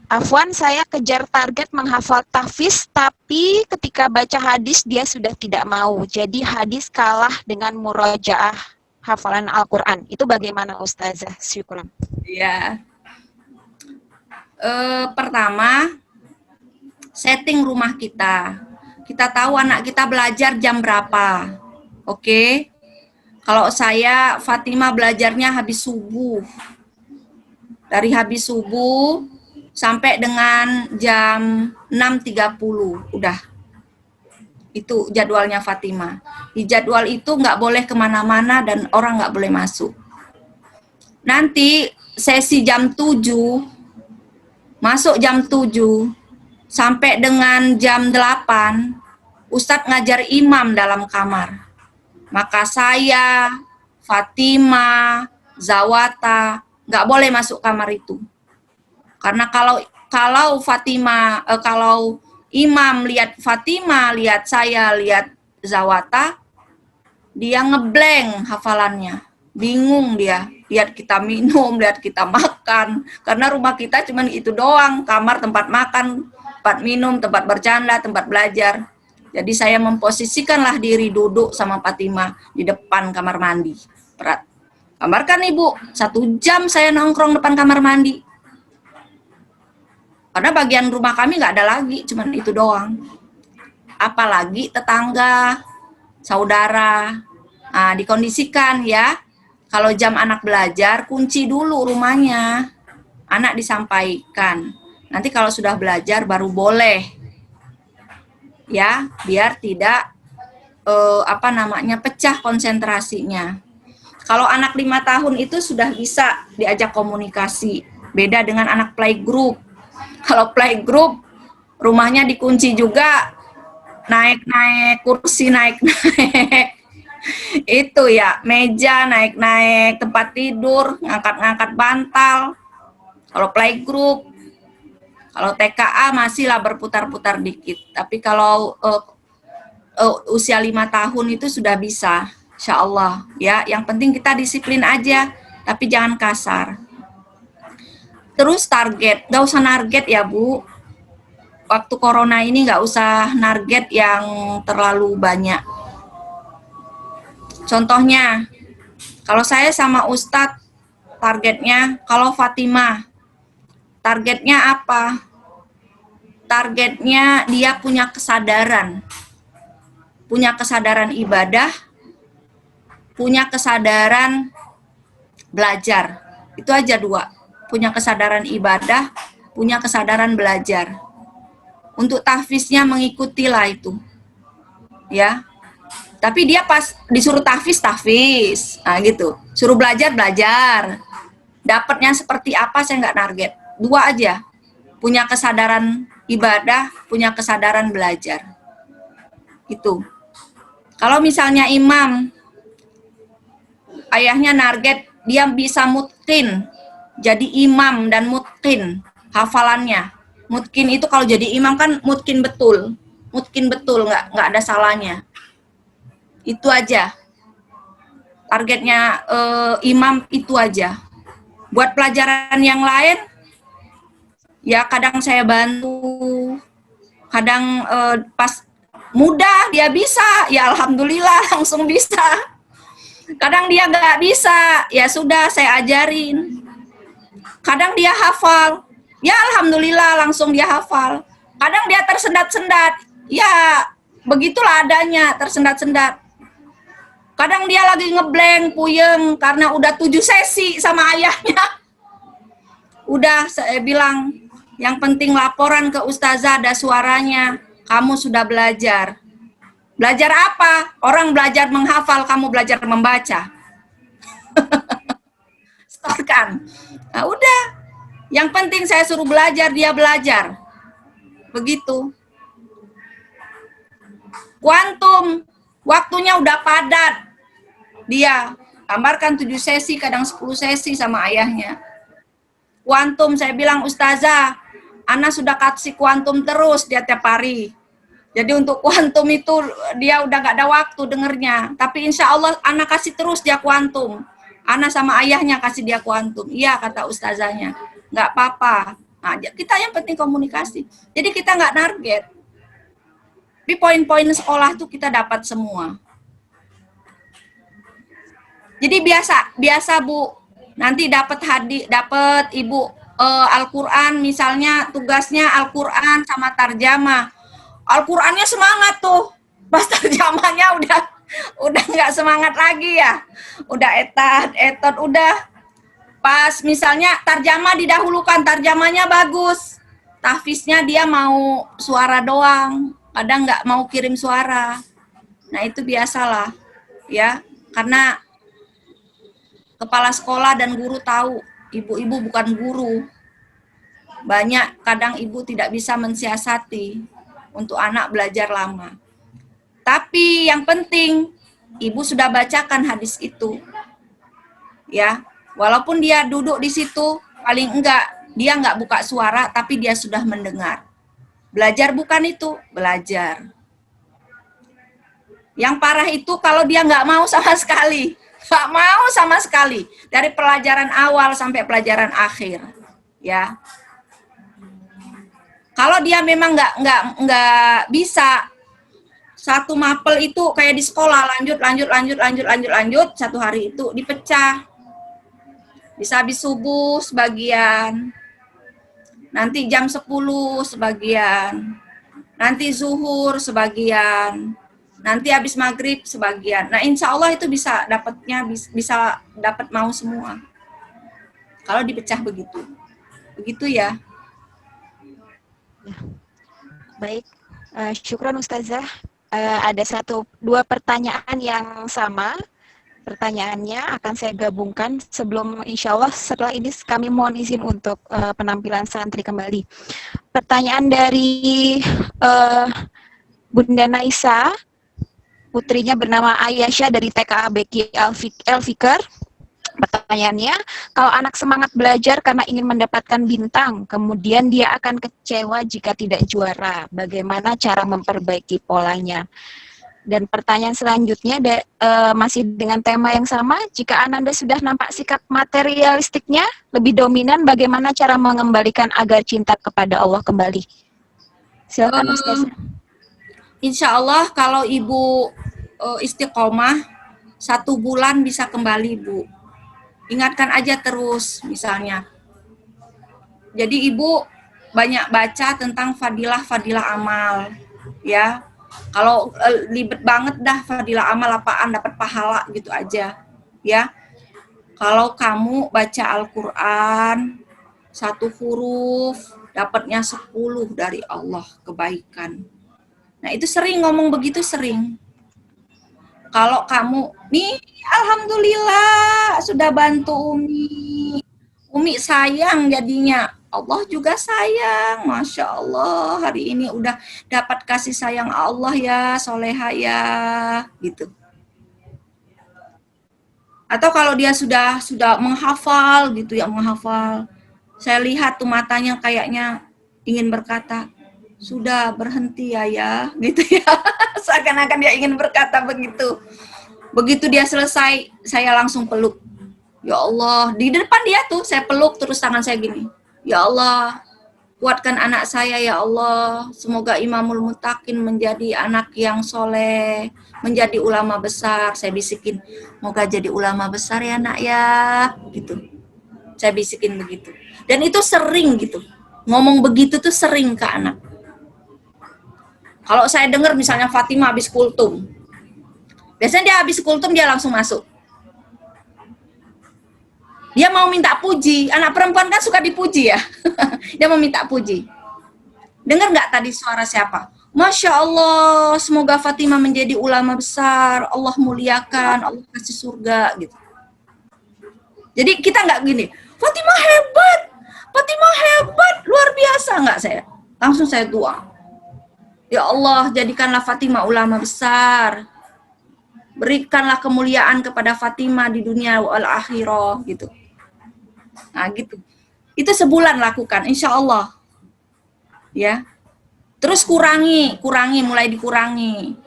Afwan, saya kejar target menghafal tahfiz, tapi ketika baca hadis dia sudah tidak mau. Jadi hadis kalah dengan murojaah hafalan Al-Quran. Itu bagaimana, Ustazah? Syukuran. Iya. Pertama, setting rumah kita. Kita tahu anak kita belajar jam berapa. Oke. Kalau saya, Fatimah belajarnya habis subuh. Dari habis subuh sampai dengan jam 6.30, udah. Itu jadwalnya Fatimah. Di jadwal itu nggak boleh kemana-mana dan orang nggak boleh masuk. Nanti sesi jam 7, masuk jam 7, sampai dengan jam 8, Ustadz ngajar imam dalam kamar. Maka saya, Fatimah, Zawata, nggak boleh masuk kamar itu. Karena kalau Fatimah, kalau imam lihat Fatimah, lihat saya, lihat Zawata, dia ngeblank hafalannya, bingung dia, lihat kita minum, lihat kita makan, karena rumah kita cuma itu doang, kamar, tempat makan, tempat minum, tempat bercanda, tempat belajar. Jadi saya memposisikanlah diri duduk sama Fatimah di depan kamar mandi. Berat. Kamarkan Ibu, 1 jam saya nongkrong depan kamar mandi. Karena bagian rumah kami nggak ada lagi, cuman itu doang. Apalagi tetangga, saudara. Nah, dikondisikan ya. Kalau jam anak belajar, kunci dulu rumahnya. Anak disampaikan. Nanti kalau sudah belajar baru boleh. Ya, biar tidak pecah konsentrasinya. Kalau anak 5 tahun itu sudah bisa diajak komunikasi. Beda dengan anak playgroup. Kalau playgroup, rumahnya dikunci juga, naik-naik kursi, naik-naik itu ya, meja, naik-naik tempat tidur, ngangkat-ngangkat bantal. Kalau playgroup, kalau TKA masihlah berputar-putar dikit. Tapi kalau usia 5 tahun itu sudah bisa, insya Allah ya. Yang penting kita disiplin aja, tapi jangan kasar. Terus target, nggak usah target ya Bu. Waktu corona ini nggak usah target yang terlalu banyak. Contohnya, kalau saya sama Ustadz, targetnya, kalau Fatimah, targetnya apa? Targetnya dia punya kesadaran ibadah, punya kesadaran belajar. Itu aja 2. Punya kesadaran ibadah, punya kesadaran belajar. Untuk tahfiznya mengikutilah itu. Ya. Tapi dia pas disuruh tahfiz, nah gitu. Suruh belajar. dapatnya seperti apa saya nggak target. 2 aja, punya kesadaran ibadah, punya kesadaran belajar. Itu. Kalau misalnya imam, ayahnya narget dia bisa mutkin, jadi imam dan mutkin hafalannya. Mutkin itu kalau jadi imam kan mutkin betul, nggak ada salahnya. Itu aja. Targetnya imam itu aja. Buat pelajaran yang lain, ya kadang saya bantu, kadang pas mudah dia bisa, ya alhamdulillah langsung bisa. Kadang dia nggak bisa, ya sudah saya ajarin. Kadang dia hafal, ya alhamdulillah langsung dia hafal. Kadang dia tersendat-sendat, ya begitulah adanya, tersendat-sendat. Kadang dia lagi ngeblank, puyeng, karena udah 7 sesi sama ayahnya. Udah saya bilang, yang penting laporan ke ustazah ada suaranya, kamu sudah belajar. Belajar apa? Orang belajar menghafal, kamu belajar membaca. Setorkan. Nah udah, yang penting saya suruh belajar, dia belajar. Begitu. Kuantum, waktunya udah padat. Dia gambarkan 7 sesi, kadang 10 sesi sama ayahnya. Kuantum, saya bilang, ustazah, Ana sudah kasih kuantum terus dia tiap hari. Jadi untuk kuantum itu dia udah gak ada waktu dengernya. Tapi insya Allah Ana kasih terus dia kuantum. Ana sama ayahnya kasih dia kuantum. Iya kata ustazahnya, gak apa-apa. Nah, kita yang penting komunikasi. Jadi kita gak target. Tapi poin-poin sekolah tuh kita dapat semua. Jadi biasa Bu, nanti dapat Ibu Al-Qur'an, misalnya tugasnya Al-Qur'an sama tarjamah. Al-Qur'annya semangat tuh. Pas tarjamahnya udah nggak semangat lagi ya. Udah etot udah. Pas misalnya tarjamah didahulukan, tarjamahnya bagus. Tahfiznya dia mau suara doang, kadang nggak mau kirim suara. Nah itu biasalah ya, karena kepala sekolah dan guru tahu, ibu-ibu bukan guru. Banyak kadang ibu tidak bisa mensiasati untuk anak belajar lama. Tapi yang penting, ibu sudah bacakan hadis itu. Ya, walaupun dia duduk di situ, paling enggak, dia enggak buka suara, tapi dia sudah mendengar. Belajar bukan itu, belajar. Yang parah itu kalau dia enggak mau sama sekali. Nggak mau sama sekali dari pelajaran awal sampai pelajaran akhir, ya. Kalau dia memang nggak bisa satu mapel itu kayak di sekolah lanjut satu hari itu dipecah, bisa habis subuh sebagian, nanti jam 10 sebagian, nanti zuhur sebagian. Nanti habis maghrib sebagian. Nah, insya Allah itu bisa dapat mau semua. Kalau dipecah begitu. Begitu ya. Baik, syukran Ustazah. Ada 1-2 pertanyaan yang sama. Pertanyaannya akan saya gabungkan sebelum insya Allah setelah ini kami mohon izin untuk penampilan santri kembali. Pertanyaan dari Bunda Naisa. Putrinya bernama Ayasha dari TKA Beki Elfikar. Pertanyaannya, kalau anak semangat belajar karena ingin mendapatkan bintang, kemudian dia akan kecewa jika tidak juara, bagaimana cara memperbaiki polanya? Dan pertanyaan selanjutnya masih dengan tema yang sama, jika Ananda sudah nampak sikap materialistiknya lebih dominan, bagaimana cara mengembalikan agar cinta kepada Allah kembali? Silakan Ustazah. Insya Allah kalau ibu istiqomah 1 bulan bisa kembali Bu. Ingatkan aja terus misalnya. Jadi ibu banyak baca tentang fadilah amal ya. Kalau libet banget dah fadilah amal apaan, dapat pahala gitu aja ya. Kalau kamu baca Al-Qur'an 1 huruf dapatnya 10 dari Allah kebaikan. Nah itu sering ngomong begitu, sering. Kalau kamu, nih alhamdulillah sudah bantu Umi Umi sayang jadinya. Allah juga sayang, Masya Allah. Hari ini udah dapat kasih sayang Allah ya, soleha ya, gitu. Atau kalau dia sudah menghafal gitu ya, menghafal. Saya lihat tuh matanya kayaknya ingin berkata, sudah berhenti ya, gitu ya. Seakan-akan dia ingin berkata begitu. Begitu dia selesai, saya langsung peluk. Ya Allah, di depan dia tuh saya peluk terus tangan saya gini. Ya Allah, kuatkan anak saya ya Allah. Semoga Imamul Muttaqin menjadi anak yang soleh, menjadi ulama besar. Saya bisikin, moga jadi ulama besar ya nak ya, gitu. Saya bisikin begitu. Dan itu sering gitu. Ngomong begitu tuh sering ke anak. Kalau saya dengar misalnya Fatimah habis kultum, biasanya dia habis kultum dia langsung masuk. Dia mau minta puji. Anak perempuan kan suka dipuji ya. Dia mau minta puji. Dengar nggak tadi suara siapa? Masya Allah, semoga Fatimah menjadi ulama besar. Allah muliakan, Allah kasih surga gitu. Jadi kita nggak gini, Fatimah hebat, Fatimah hebat, luar biasa nggak saya. Langsung saya doa. Ya Allah, jadikanlah Fatimah ulama besar. Berikanlah kemuliaan kepada Fatimah di dunia wal akhirah gitu. Nah gitu. Itu sebulan lakukan, insya Allah. Ya. Terus kurangi, mulai dikurangi.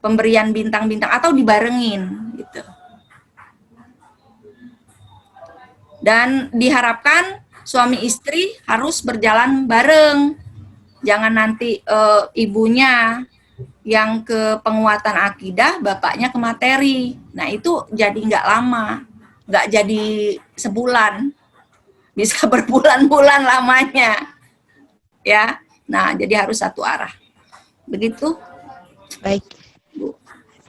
Pemberian bintang-bintang atau dibarengin gitu. Dan diharapkan suami istri harus berjalan bareng. Jangan nanti ibunya yang ke penguatan akidah, bapaknya ke materi. Nah itu jadi nggak lama, nggak jadi sebulan, bisa berbulan-bulan lamanya, ya. Nah jadi harus satu arah, begitu. Baik.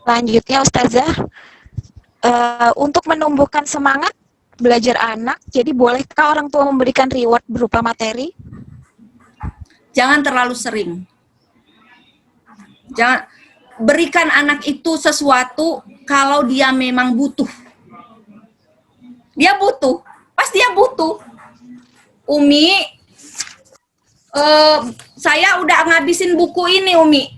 Selanjutnya Ustazah, untuk menumbuhkan semangat belajar anak, jadi bolehkah orang tua memberikan reward berupa materi? Jangan terlalu sering. Jangan berikan anak itu sesuatu kalau dia memang butuh. Dia butuh, pasti dia butuh. Umi, saya udah ngabisin buku ini, Umi.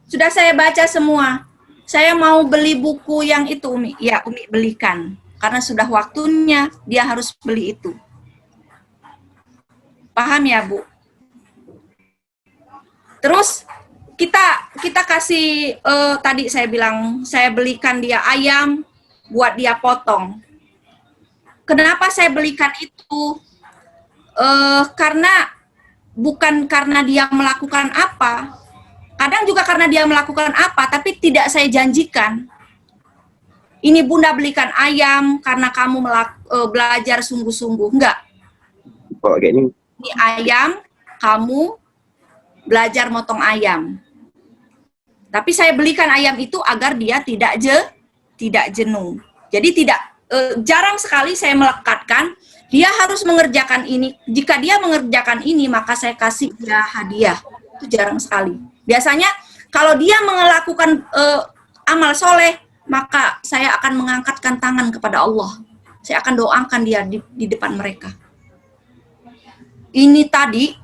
Sudah saya baca semua. Saya mau beli buku yang itu, Umi. Ya, Umi belikan. Karena sudah waktunya dia harus beli itu. Paham ya, Bu? Terus kita kasih tadi saya bilang saya belikan dia ayam buat dia potong. Kenapa saya belikan itu? Karena bukan karena dia melakukan apa. Kadang juga karena dia melakukan apa, tapi tidak saya janjikan. Ini Bunda belikan ayam karena kamu belajar sungguh-sungguh. Enggak. Ini ayam, kamu belajar motong ayam. Tapi saya belikan ayam itu agar dia tidak jenuh. Jadi jarang sekali saya melekatkan dia harus mengerjakan ini. Jika dia mengerjakan ini, maka saya kasih dia hadiah. Itu jarang sekali. Biasanya kalau dia melakukan amal soleh, maka saya akan mengangkatkan tangan kepada Allah. Saya akan doakan dia di depan mereka. Ini tadi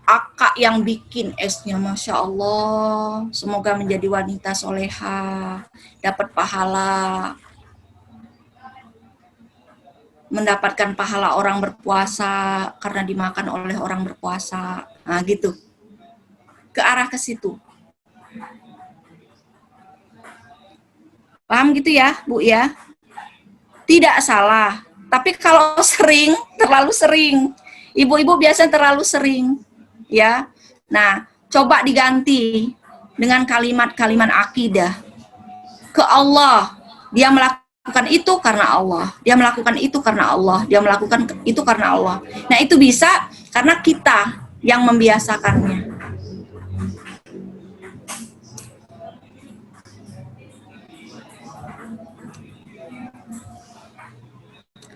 Akak yang bikin esnya, Masya Allah. Semoga menjadi wanita soleha, dapat pahala, mendapatkan pahala orang berpuasa karena dimakan oleh orang berpuasa. Nah gitu, ke arah ke situ. Paham gitu ya, Bu ya? Tidak salah. Tapi kalau sering, terlalu sering. Ibu-ibu biasanya terlalu sering. Ya, nah coba diganti dengan kalimat-kalimat akidah ke Allah. Dia melakukan itu karena Allah, dia melakukan itu karena Allah, dia melakukan itu karena Allah. Nah itu bisa karena kita yang membiasakannya.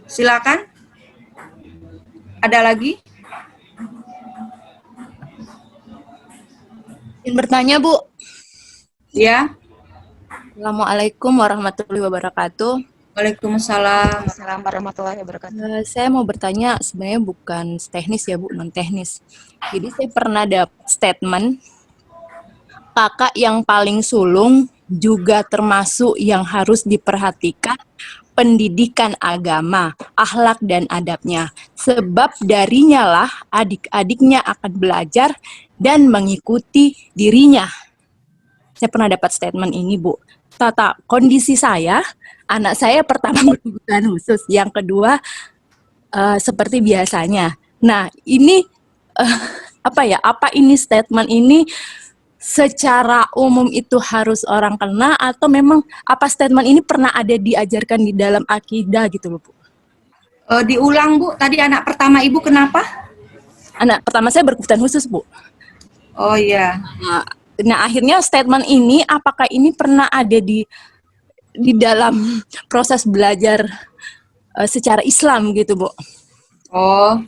Silakan. Ada lagi? Ingin bertanya, Bu. Ya. Assalamualaikum warahmatullahi wabarakatuh. Waalaikumsalam. Assalamualaikum warahmatullahi wabarakatuh. Saya mau bertanya, sebenarnya bukan teknis ya Bu, non teknis. Jadi saya pernah dapat statement kakak yang paling sulung juga termasuk yang harus diperhatikan pendidikan agama, akhlak dan adabnya. Sebab darinya lah adik-adiknya akan belajar dan mengikuti dirinya. Saya pernah dapat statement ini, Bu. Tata kondisi saya, anak saya pertama berkebutuhan khusus, yang kedua seperti biasanya. Nah, ini apa ya? Apa ini statement ini secara umum itu harus orang kena atau memang apa statement ini pernah ada diajarkan di dalam akidah gitu loh, Bu? Diulang, Bu. Tadi anak pertama Ibu kenapa? Anak pertama saya berkebutuhan khusus, Bu. Oh iya. Nah, akhirnya statement ini apakah ini pernah ada di dalam proses belajar secara Islam gitu, Bu? Oh,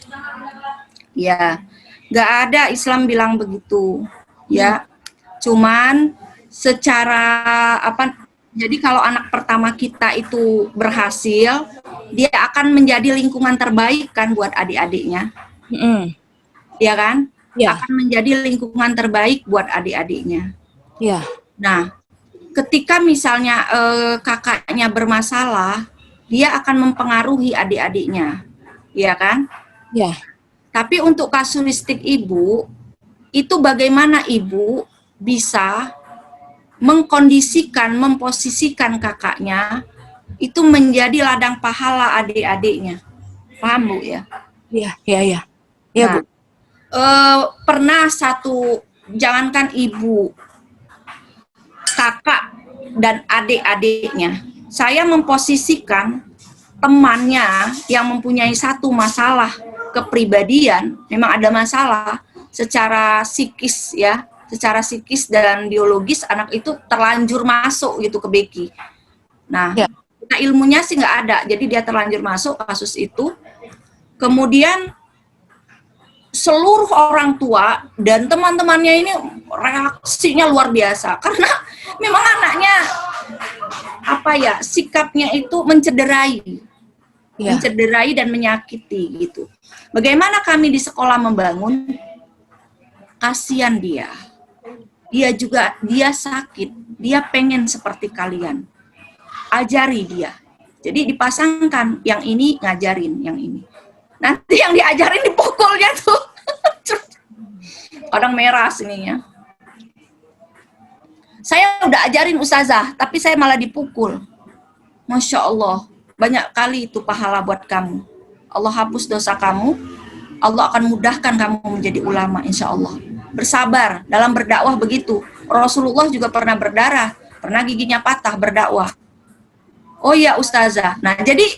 ya. Nggak ada Islam bilang begitu. Ya. Cuman secara jadi kalau anak pertama kita itu berhasil, dia akan menjadi lingkungan terbaik kan buat adik-adiknya. Ya kan? Ya. Akan menjadi lingkungan terbaik buat adik-adiknya. Ya. Nah, ketika misalnya kakaknya bermasalah, dia akan mempengaruhi adik-adiknya. Ya kan? Ya. Tapi untuk kasuistik Ibu, itu bagaimana Ibu bisa mengkondisikan, memposisikan kakaknya itu menjadi ladang pahala adik-adiknya. Paham, Bu ya? Iya, iya, iya. Iya, Bu. Pernah jangankan Ibu, kakak dan adik-adiknya, saya memposisikan temannya yang mempunyai satu masalah kepribadian, memang ada masalah secara psikis ya, secara psikis dan biologis anak itu terlanjur masuk gitu ke Beki. Nah, Ya. ilmunya sih nggak ada, jadi dia terlanjur masuk kasus itu. Kemudian seluruh orang tua dan teman-temannya ini reaksinya luar biasa karena memang anaknya sikapnya itu mencederai, mencederai dan menyakiti gitu. Bagaimana kami di sekolah membangun? Kasihan dia sakit, dia pengen seperti kalian, ajari dia. Jadi dipasangkan, yang ini ngajarin yang ini, nanti yang diajarin dipukulnya tuh kadang merah sininya. Saya udah ajarin ustazah, tapi saya malah dipukul. Masya Allah, banyak kali itu pahala buat kamu. Allah hapus dosa kamu, Allah akan mudahkan kamu menjadi ulama insya Allah. Bersabar dalam berdakwah begitu. Rasulullah juga pernah berdarah, pernah giginya patah berdakwah. Oh ya ustazah. Nah jadi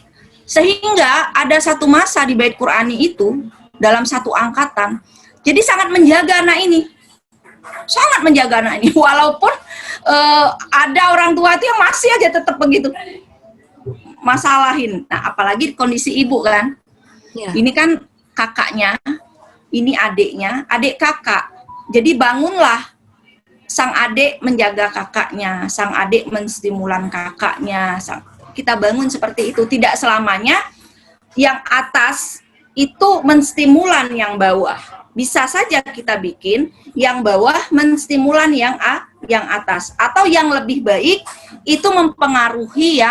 sehingga ada satu masa di Bait Qur'ani itu dalam satu angkatan, jadi sangat menjaga anak ini, sangat menjaga anak ini. Walaupun ada orang tua itu yang masih aja tetap begitu masalahin. Nah apalagi kondisi ibu kan, ini kan kakaknya, ini adiknya, adik kakak. Jadi bangunlah sang adik menjaga kakaknya, sang adik menstimulan kakaknya. Kita bangun seperti itu. Tidak selamanya yang atas itu menstimulan yang bawah. Bisa saja kita bikin yang bawah menstimulan yang atas. Atau yang lebih baik itu mempengaruhi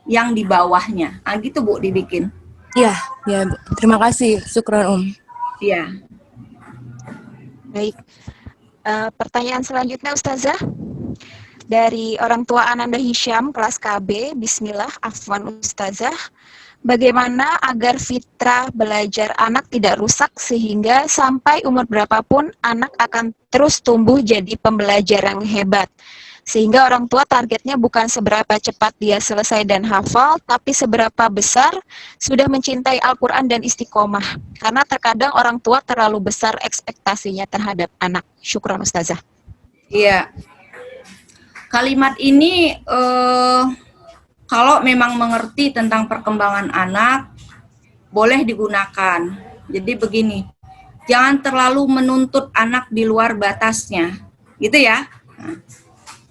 yang di bawahnya. Nah, gitu Bu dibikin. Iya, ya Bu. Terima kasih. Syukran Iya. Baik. Pertanyaan selanjutnya Ustazah dari orang tua Ananda Hisham kelas KB. Bismillah, afwan Ustazah. Bagaimana agar fitrah belajar anak tidak rusak sehingga sampai umur berapapun anak akan terus tumbuh jadi pembelajar yang hebat? Sehingga orang tua targetnya bukan seberapa cepat dia selesai dan hafal, tapi seberapa besar sudah mencintai Al-Quran dan istiqomah. Karena terkadang orang tua terlalu besar ekspektasinya terhadap anak. Syukran Ustazah. Iya. Kalimat ini kalau memang mengerti tentang perkembangan anak, boleh digunakan. Jadi begini, jangan terlalu menuntut anak di luar batasnya. Gitu ya. Nah,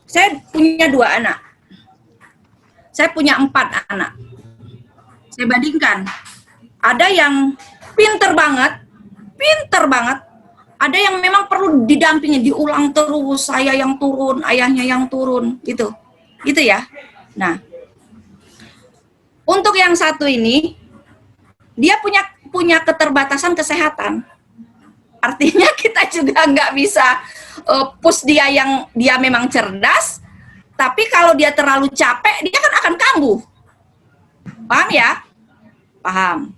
saya punya 2 anak. Saya punya 4 anak. Saya bandingkan. Ada yang pinter banget. Ada yang memang perlu didampingi, diulang terus, saya yang turun, ayahnya yang turun, gitu. Gitu ya. Nah, untuk yang satu ini, dia punya keterbatasan kesehatan. Artinya kita juga nggak bisa push dia yang dia memang cerdas, tapi kalau dia terlalu capek, dia kan akan kambuh. Paham ya? Paham.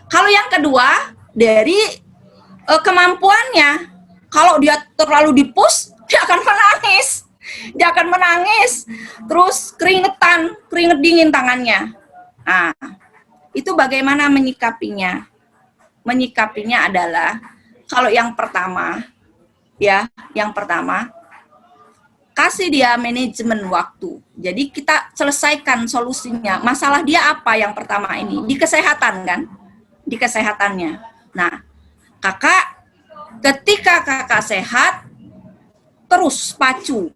Kalau yang kedua, dari kemampuannya, kalau dia terlalu dipush, dia akan menangis. Dia akan menangis, terus keringet dingin tangannya. Nah, itu bagaimana menyikapinya? Menyikapinya adalah, kalau yang pertama, kasih dia manajemen waktu. Jadi kita selesaikan solusinya. Masalah dia apa yang pertama ini? Di kesehatan kan? Di kesehatannya. Nah, ketika kakak sehat, terus pacu.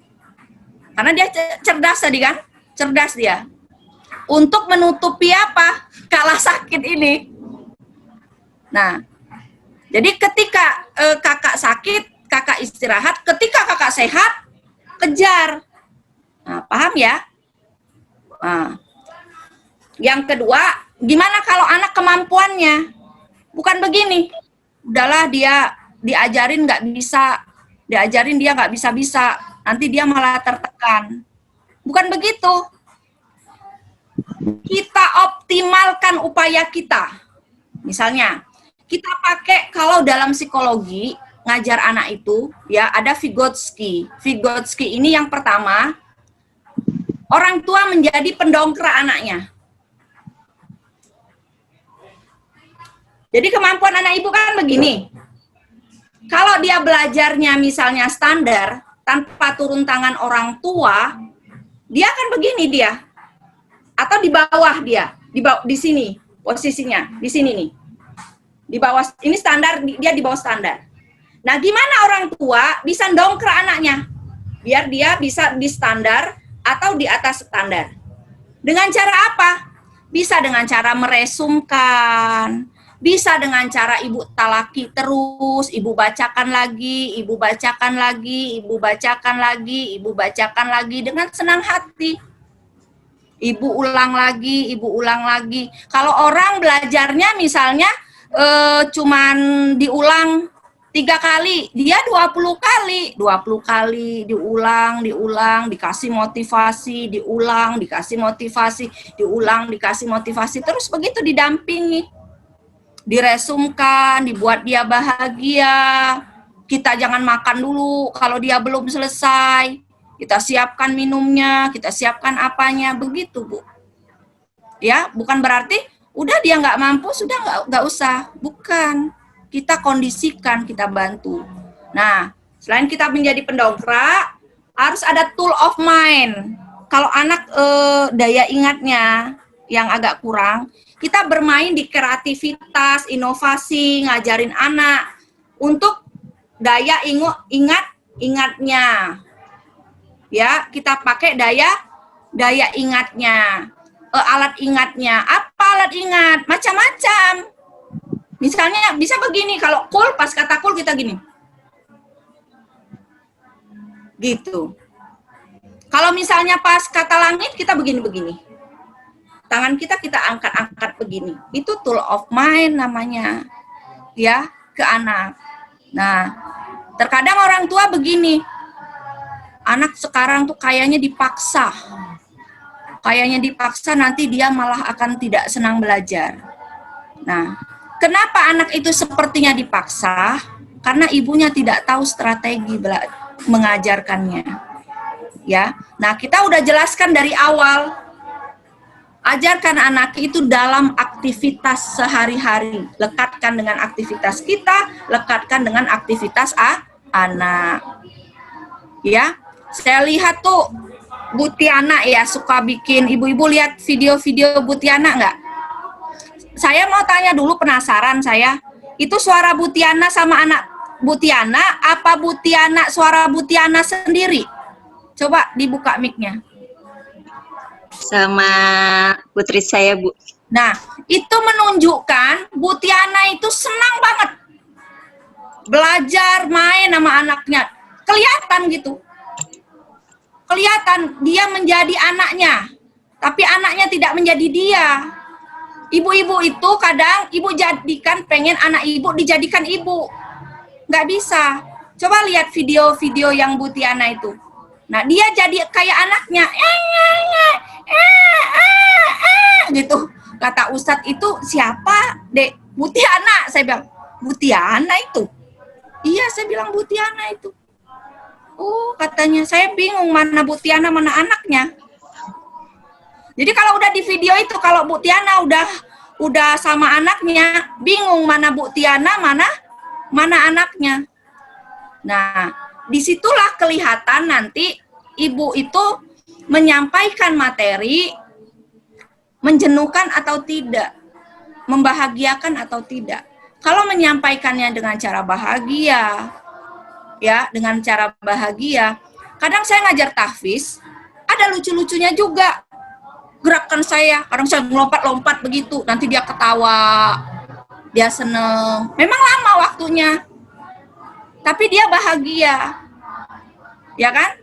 Karena dia cerdas tadi kan? Cerdas dia. Untuk menutupi apa? Kalah sakit ini. Nah, jadi ketika kakak sakit, kakak istirahat. Ketika kakak sehat, kejar. Nah, paham ya? Nah, yang kedua, gimana kalau anak kemampuannya? Bukan begini. Udahlah dia diajarin nggak bisa, diajarin dia nggak bisa-bisa, nanti dia malah tertekan. Bukan begitu. Kita optimalkan upaya kita. Misalnya, kita pakai kalau dalam psikologi ngajar anak itu, ya ada Vygotsky. Vygotsky ini yang pertama, orang tua menjadi pendongkrak anaknya. Jadi kemampuan anak ibu kan begini. Kalau dia belajarnya misalnya standar, tanpa turun tangan orang tua, dia akan begini dia. Atau di bawah dia, di sini posisinya, di sini nih. Di bawah, ini standar, dia di bawah standar. Nah, gimana orang tua bisa dongkrak anaknya? Biar dia bisa di standar atau di atas standar. Dengan cara apa? Bisa dengan cara meresumkan, bisa dengan cara ibu talaki terus, ibu bacakan lagi, ibu bacakan lagi, ibu bacakan lagi, ibu bacakan lagi dengan senang hati. Ibu ulang lagi, ibu ulang lagi. Kalau orang belajarnya misalnya cuman diulang 3 kali, dia 20 kali, 20 kali diulang, dikasih motivasi, diulang, dikasih motivasi, diulang, dikasih motivasi, terus begitu didampingi. Diresumkan, dibuat dia bahagia. Kita jangan makan dulu kalau dia belum selesai. Kita siapkan minumnya, kita siapkan apanya, begitu Bu. Ya, bukan berarti udah dia nggak mampu, sudah nggak usah. Bukan, kita kondisikan, kita bantu. Nah, selain kita menjadi pendongkrak, harus ada tool of mind. Kalau anak daya ingatnya yang agak kurang, kita bermain di kreativitas, inovasi, ngajarin anak untuk daya ingatnya. Ya, kita pakai daya ingatnya, alat ingatnya. Apa alat ingat? Macam-macam. Misalnya bisa begini, kalau cool, pas kata cool kita gini. Gitu. Kalau misalnya pas kata langit kita begini-begini. Tangan kita angkat-angkat begini. Itu tool of mind namanya. Ya, ke anak. Nah, terkadang orang tua begini. Anak sekarang tuh kayaknya dipaksa. Kayaknya dipaksa, nanti dia malah akan tidak senang belajar. Nah, kenapa anak itu sepertinya dipaksa? Karena ibunya tidak tahu strategi mengajarkannya. Ya. Nah, kita udah jelaskan dari awal. Ajarkan anak itu dalam aktivitas sehari-hari. Lekatkan dengan aktivitas kita, lekatkan dengan aktivitas anak. Ya. Saya lihat tuh Bu Tiana ya suka bikin, ibu-ibu lihat video-video Bu Tiana nggak? Saya mau tanya dulu, penasaran saya. Itu suara Bu Tiana sama anak Bu Tiana, apa Bu Tiana suara Bu Tiana sendiri? Coba dibuka mic-nya. sama putri saya, Bu. Nah, itu menunjukkan Bu Tiana itu senang banget belajar main sama anaknya. Kelihatan gitu. Kelihatan dia menjadi anaknya, tapi anaknya tidak menjadi dia. Ibu-ibu itu kadang ibu jadikan, pengen anak ibu dijadikan ibu. Nggak bisa. Coba lihat video-video yang Bu Tiana itu. Nah, dia jadi kayak anaknya. Gitu. Kata Ustadz itu, siapa, Dek? Bu Tiana. Saya bilang, Bu Tiana itu? Iya, saya bilang Bu Tiana itu. Oh, katanya, saya bingung mana Bu Tiana, mana anaknya. Jadi kalau udah di video itu, kalau Bu Tiana udah sama anaknya, bingung mana Bu Tiana, mana anaknya. Nah, disitulah kelihatan nanti ibu itu menyampaikan materi, menjenuhkan atau tidak, membahagiakan atau tidak. Kalau menyampaikannya dengan cara bahagia, ya, dengan cara bahagia, kadang saya ngajar tahfiz, ada lucu-lucunya juga. Gerakan saya, kadang saya melompat-lompat begitu, nanti dia ketawa, dia seneng. Memang lama waktunya, tapi dia bahagia, ya kan?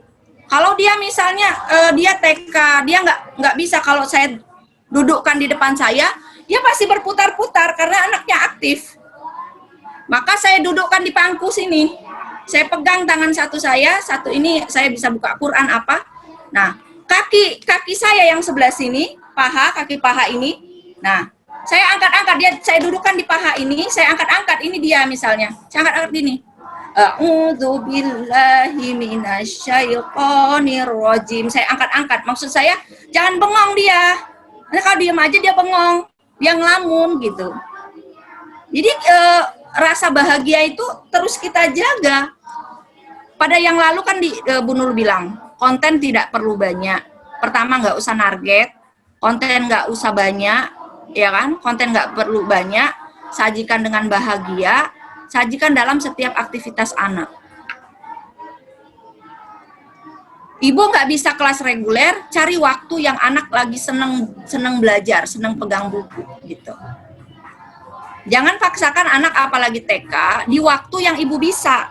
Kalau dia misalnya dia TK, dia nggak bisa kalau saya dudukkan di depan saya, dia pasti berputar-putar karena anaknya aktif. Maka saya dudukkan di pangku sini, saya pegang tangan satu saya, satu ini saya bisa buka Quran apa. Nah, kaki saya yang sebelah sini, kaki paha ini. Nah, saya angkat-angkat dia, saya dudukkan di paha ini, saya angkat-angkat ini dia misalnya, saya angkat-angkat ini. A'udzubillahi minasyaitonir rajim. Saya angkat-angkat. Maksud saya jangan bengong dia. Nah, kalau diam aja dia bengong, dia ngelamun gitu. Jadi rasa bahagia itu terus kita jaga. Pada yang lalu kan Bu Nur bilang, konten tidak perlu banyak. Pertama nggak usah target, konten nggak usah banyak, ya kan? Konten nggak perlu banyak, sajikan dengan bahagia. Sajikan dalam setiap aktivitas anak. Ibu nggak bisa kelas reguler, cari waktu yang anak lagi seneng belajar, seneng pegang buku, gitu. Jangan paksakan anak apalagi TK di waktu yang ibu bisa.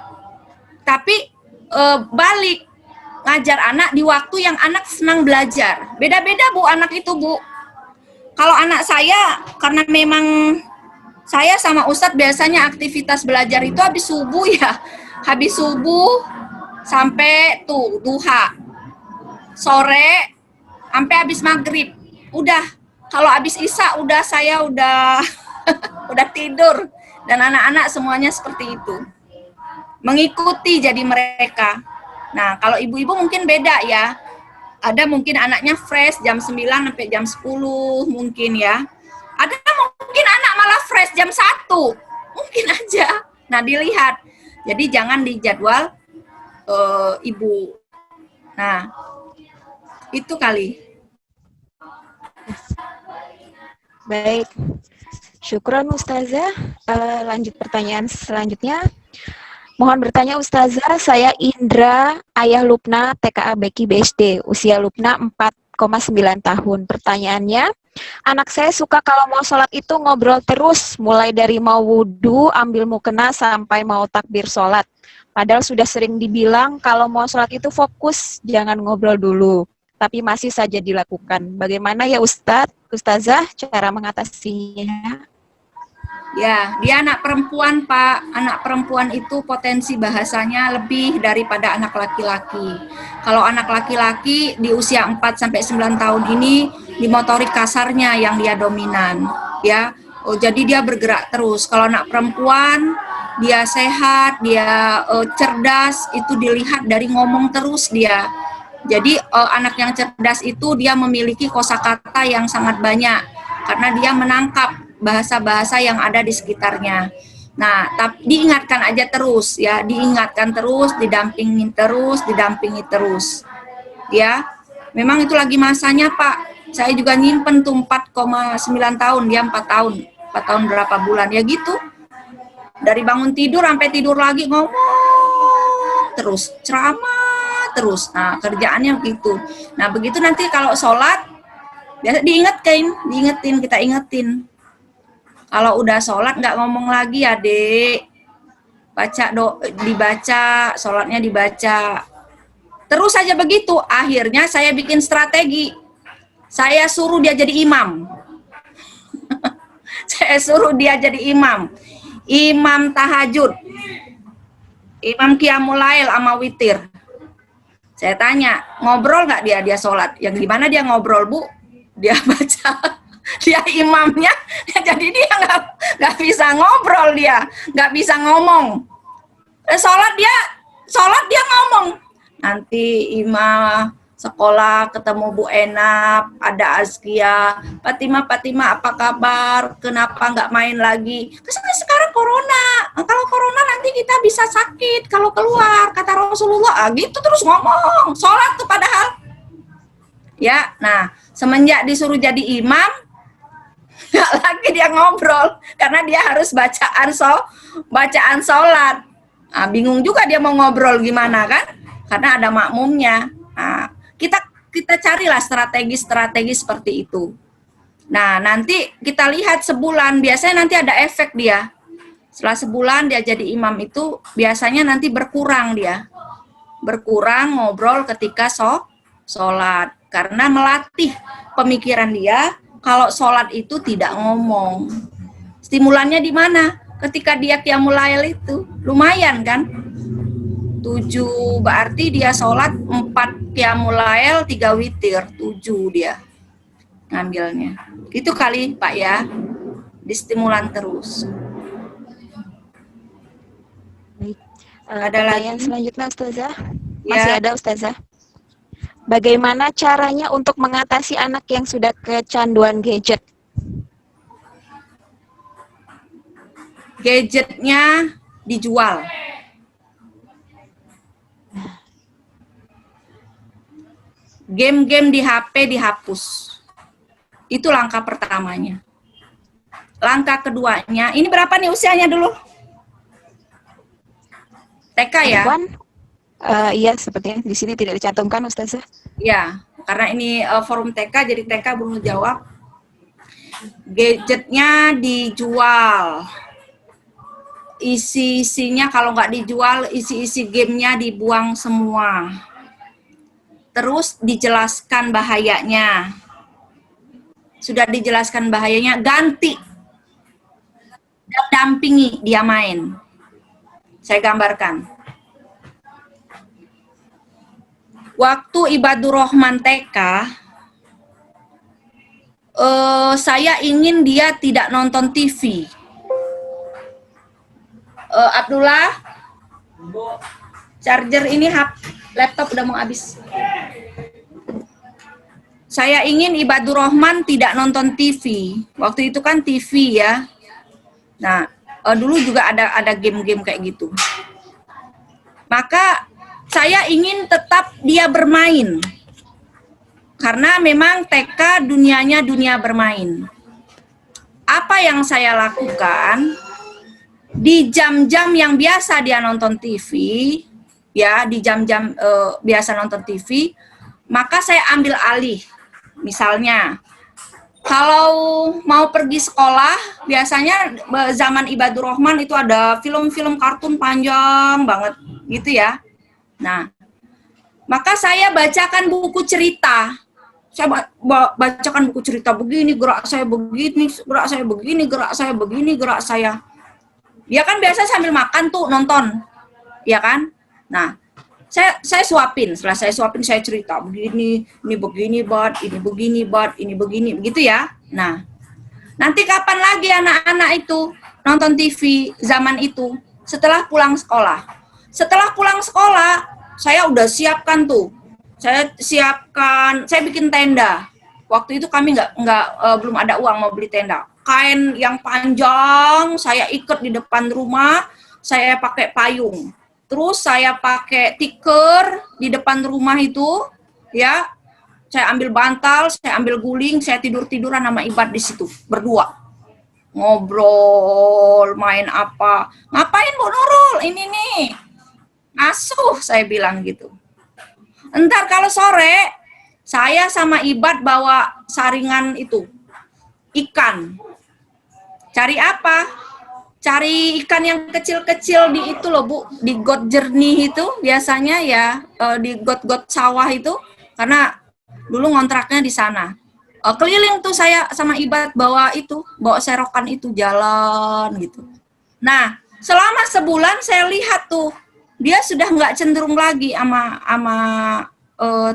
Tapi balik, ngajar anak di waktu yang anak senang belajar. Beda-beda Bu anak itu Bu. Kalau anak saya, karena memang saya sama Ustadz biasanya aktivitas belajar itu habis subuh ya. Habis subuh sampai duha. Sore sampai habis maghrib. Udah, kalau habis isya saya udah tidur. Dan anak-anak semuanya seperti itu. Mengikuti jadi mereka. Nah, kalau ibu-ibu mungkin beda ya. Ada mungkin anaknya fresh jam 9 sampai jam 10 mungkin ya. Ada mungkin anak malah fresh jam 1, mungkin aja. Nah, dilihat. Jadi jangan dijadwal ibu. Nah, itu kali. Baik. Syukron Ustazah. Lanjut pertanyaan selanjutnya. Mohon bertanya Ustazah, saya Indra, ayah Lupna, TKA Beki BSD, usia Lupna 4,9 tahun. Pertanyaannya, anak saya suka kalau mau sholat itu ngobrol terus, mulai dari mau wudhu, ambil mukena, sampai mau takbir sholat. Padahal sudah sering dibilang kalau mau sholat itu fokus, jangan ngobrol dulu. Tapi masih saja dilakukan. Bagaimana ya Ustazah, cara mengatasinya? Ya, dia anak perempuan, Pak. Anak perempuan itu potensi bahasanya lebih daripada anak laki-laki. Kalau anak laki-laki di usia 4-9 tahun ini, di motorik kasarnya yang dia dominan. Ya, jadi dia bergerak terus. Kalau anak perempuan, dia sehat, dia cerdas, itu dilihat dari ngomong terus dia. Jadi anak yang cerdas itu dia memiliki kosakata yang sangat banyak. Karena dia menangkap bahasa-bahasa yang ada di sekitarnya. Nah, tapi diingatkan aja terus ya, diingatkan terus, didampingi terus. Ya. Memang itu lagi masanya, Pak. Saya juga nyimpen tuh 4,9 tahun, dia 4 tahun. 4 tahun berapa bulan ya gitu. Dari bangun tidur sampai tidur lagi ngomong terus, ceramah terus. Nah, kerjaannya begitu. Nah, begitu nanti kalau sholat Biasa diingetin, kita ingetin. Kalau udah sholat nggak ngomong lagi ya, Dek. Dibaca, sholatnya dibaca. Terus saja begitu, akhirnya saya bikin strategi. Saya suruh dia jadi imam. Saya suruh dia jadi imam. Imam tahajud. Imam qiyamul lail sama witir. Saya tanya, ngobrol nggak dia sholat? Yang gimana dia ngobrol, Bu? Dia baca. Dia imamnya, jadi dia nggak bisa ngobrol, dia nggak bisa ngomong. Sholat dia ngomong. Nanti imam sekolah ketemu Bu Enap, ada Azkia, Fatima apa kabar? Kenapa nggak main lagi? Karena sekarang corona. Kalau corona nanti kita bisa sakit kalau keluar, kata Rasulullah. Gitu terus ngomong. Sholat tuh padahal. Ya, nah semenjak disuruh jadi imam, nggak lagi dia ngobrol karena dia harus bacaan sholat. Nah, bingung juga dia mau ngobrol gimana kan? Karena ada makmumnya. Nah, kita carilah strategi seperti itu. Nah, nanti kita lihat sebulan, biasanya nanti ada efek dia. Setelah sebulan dia jadi imam itu biasanya nanti berkurang dia. Berkurang ngobrol ketika sholat. Karena melatih pemikiran dia, kalau sholat itu tidak ngomong. Stimulannya di mana? Ketika dia qiyamul lail itu, lumayan kan? 7 berarti dia sholat 4 qiyamul lail, 3 witir, 7 dia ngambilnya. Itu kali Pak ya, distimulan terus. Baik. Ada Pertanyaan lagi? selanjutnya Ustazah. Ya. Masih ada Ustazah. Bagaimana caranya untuk mengatasi anak yang sudah kecanduan gadget? Gadgetnya dijual. Game-game di HP dihapus. Itu langkah pertamanya. Langkah keduanya, ini berapa nih usianya dulu? TK ya? Perempuan? Iya, sepertinya di sini tidak dicantumkan Ustazah. Ya, karena ini forum TK, jadi TK belum jawab. Gadgetnya dijual. Isi-isinya kalau nggak dijual, isi-isi gamenya dibuang semua. Terus dijelaskan bahayanya. Sudah dijelaskan bahayanya, ganti. Dan dampingi dia main. Saya gambarkan. Waktu Ibadur Rahman TK, saya ingin dia tidak nonton TV. Abdullah, charger ini laptop udah mau habis. Saya ingin Ibadur Rahman tidak nonton TV. Waktu itu kan TV ya. Nah, dulu juga ada game-game kayak gitu. Maka saya ingin tetap dia bermain. Karena memang TK dunianya dunia bermain. Apa yang saya lakukan? Di jam-jam yang biasa dia nonton TV, ya di jam-jam biasa nonton TV, maka saya ambil alih. Misalnya, kalau mau pergi sekolah, biasanya zaman Ibadur Rahman itu ada film-film kartun panjang banget, gitu ya. Nah, maka saya bacakan buku cerita. Saya bacakan buku cerita begini, gerak saya begini, gerak saya begini, gerak saya begini, gerak saya. Dia kan biasa sambil makan tuh nonton, ya kan? Nah, saya suapin. Setelah saya suapin, saya cerita begini, ini begini, ini begini, begitu ya. Nah, nanti kapan lagi anak-anak itu nonton TV zaman itu? Setelah pulang sekolah. Setelah pulang sekolah, saya udah siapkan tuh. Saya bikin tenda. Waktu itu kami belum ada uang mau beli tenda. Kain yang panjang, saya ikat di depan rumah, saya pakai payung. Terus saya pakai tikar di depan rumah itu, ya. Saya ambil bantal, saya ambil guling, saya tidur-tiduran sama Ibad di situ, berdua. Ngobrol, main apa. Ngapain Bu Nurul? Ini nih. Asuh, saya bilang gitu. Entar kalau sore, Saya sama Ibad bawa saringan itu, ikan. Cari apa? Cari ikan yang kecil-kecil di itu loh Bu, di got jernih itu biasanya ya, di got-got sawah itu, karena dulu ngontraknya di sana. Keliling tuh saya sama Ibad bawa serokan itu jalan gitu. Nah, selama sebulan saya lihat tuh dia sudah nggak cenderung lagi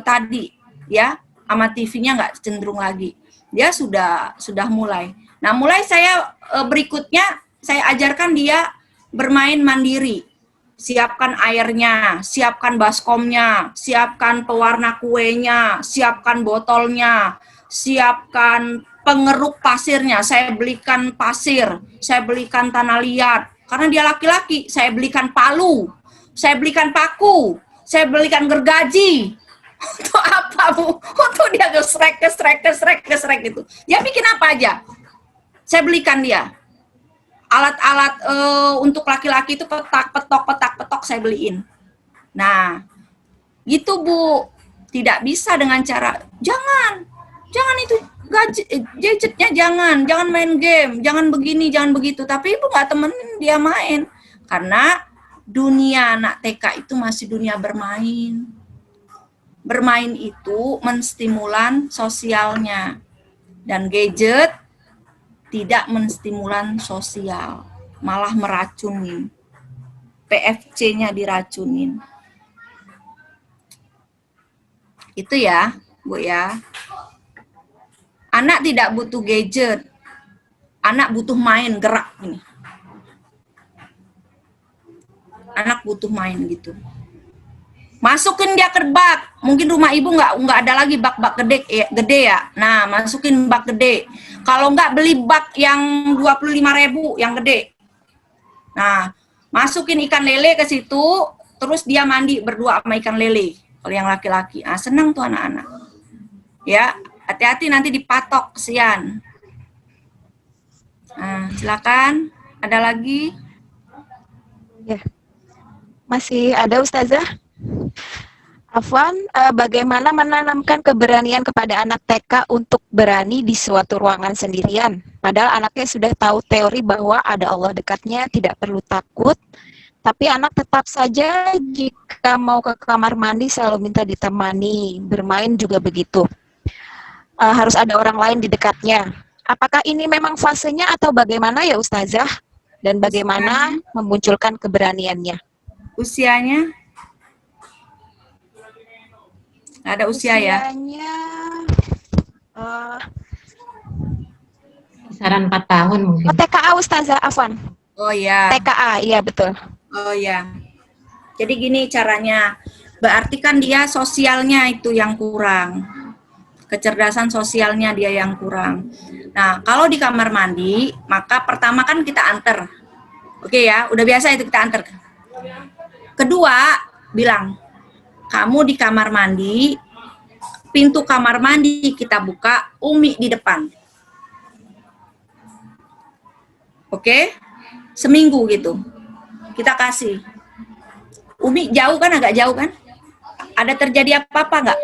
tadi ya, sama TV-nya nggak cenderung lagi. Dia sudah mulai. Nah, mulai saya berikutnya saya ajarkan dia bermain mandiri. Siapkan airnya, siapkan baskomnya, siapkan pewarna kuenya, siapkan botolnya, siapkan pengeruk pasirnya. Saya belikan pasir, saya belikan tanah liat. Karena dia laki-laki, saya belikan palu, saya belikan paku, saya belikan gergaji. Untuk apa Bu? Untuk dia gesrek gitu. Dia bikin apa aja? Saya belikan dia. Alat-alat untuk laki-laki itu petak petok saya beliin. Nah, gitu Bu. Tidak bisa dengan cara jangan itu gadgetnya jangan main game, jangan begini, jangan begitu. Tapi Ibu nggak temenin dia main karena dunia anak TK itu masih dunia bermain. Bermain itu menstimulan sosialnya dan gadget tidak menstimulan sosial, malah meracunin. PFC-nya diracunin. Itu ya, Bu ya. Anak tidak butuh gadget. Anak butuh main, gerak ini. Anak butuh main gitu. Masukin dia ke bak. Mungkin rumah Ibu nggak ada lagi bak-bak gede ya. Nah, masukin bak gede. Kalau nggak beli bak yang 25.000 yang gede. Nah, masukin ikan lele ke situ, terus dia mandi berdua sama ikan lele. Kalau yang laki-laki. Nah, senang tuh anak-anak. Ya, hati-hati nanti dipatok, kesian. Nah, silakan. Ada lagi? Ya. Masih ada Ustazah? Afwan, bagaimana menanamkan keberanian kepada anak TK untuk berani di suatu ruangan sendirian? Padahal anaknya sudah tahu teori bahwa ada Allah dekatnya, tidak perlu takut. Tapi anak tetap saja jika mau ke kamar mandi selalu minta ditemani, bermain juga begitu. Harus ada orang lain di dekatnya. Apakah ini memang fasenya atau bagaimana ya Ustazah? Dan bagaimana memunculkan keberaniannya? Usianya? Ada usia ya? Usianya Kisaran 4 tahun mungkin. TKA Ustazah Afwan. Oh ya. TKA, iya betul. Oh ya. Jadi gini caranya. Berarti kan dia sosialnya itu yang kurang. Kecerdasan sosialnya dia yang kurang. Nah, kalau di kamar mandi, maka pertama kan kita anter. Oke ya, udah biasa itu kita anter. Kedua, bilang, kamu di kamar mandi, pintu kamar mandi kita buka, Umi di depan. Oke? Seminggu gitu. Kita kasih. Umi jauh kan, agak jauh kan? Ada terjadi apa-apa nggak?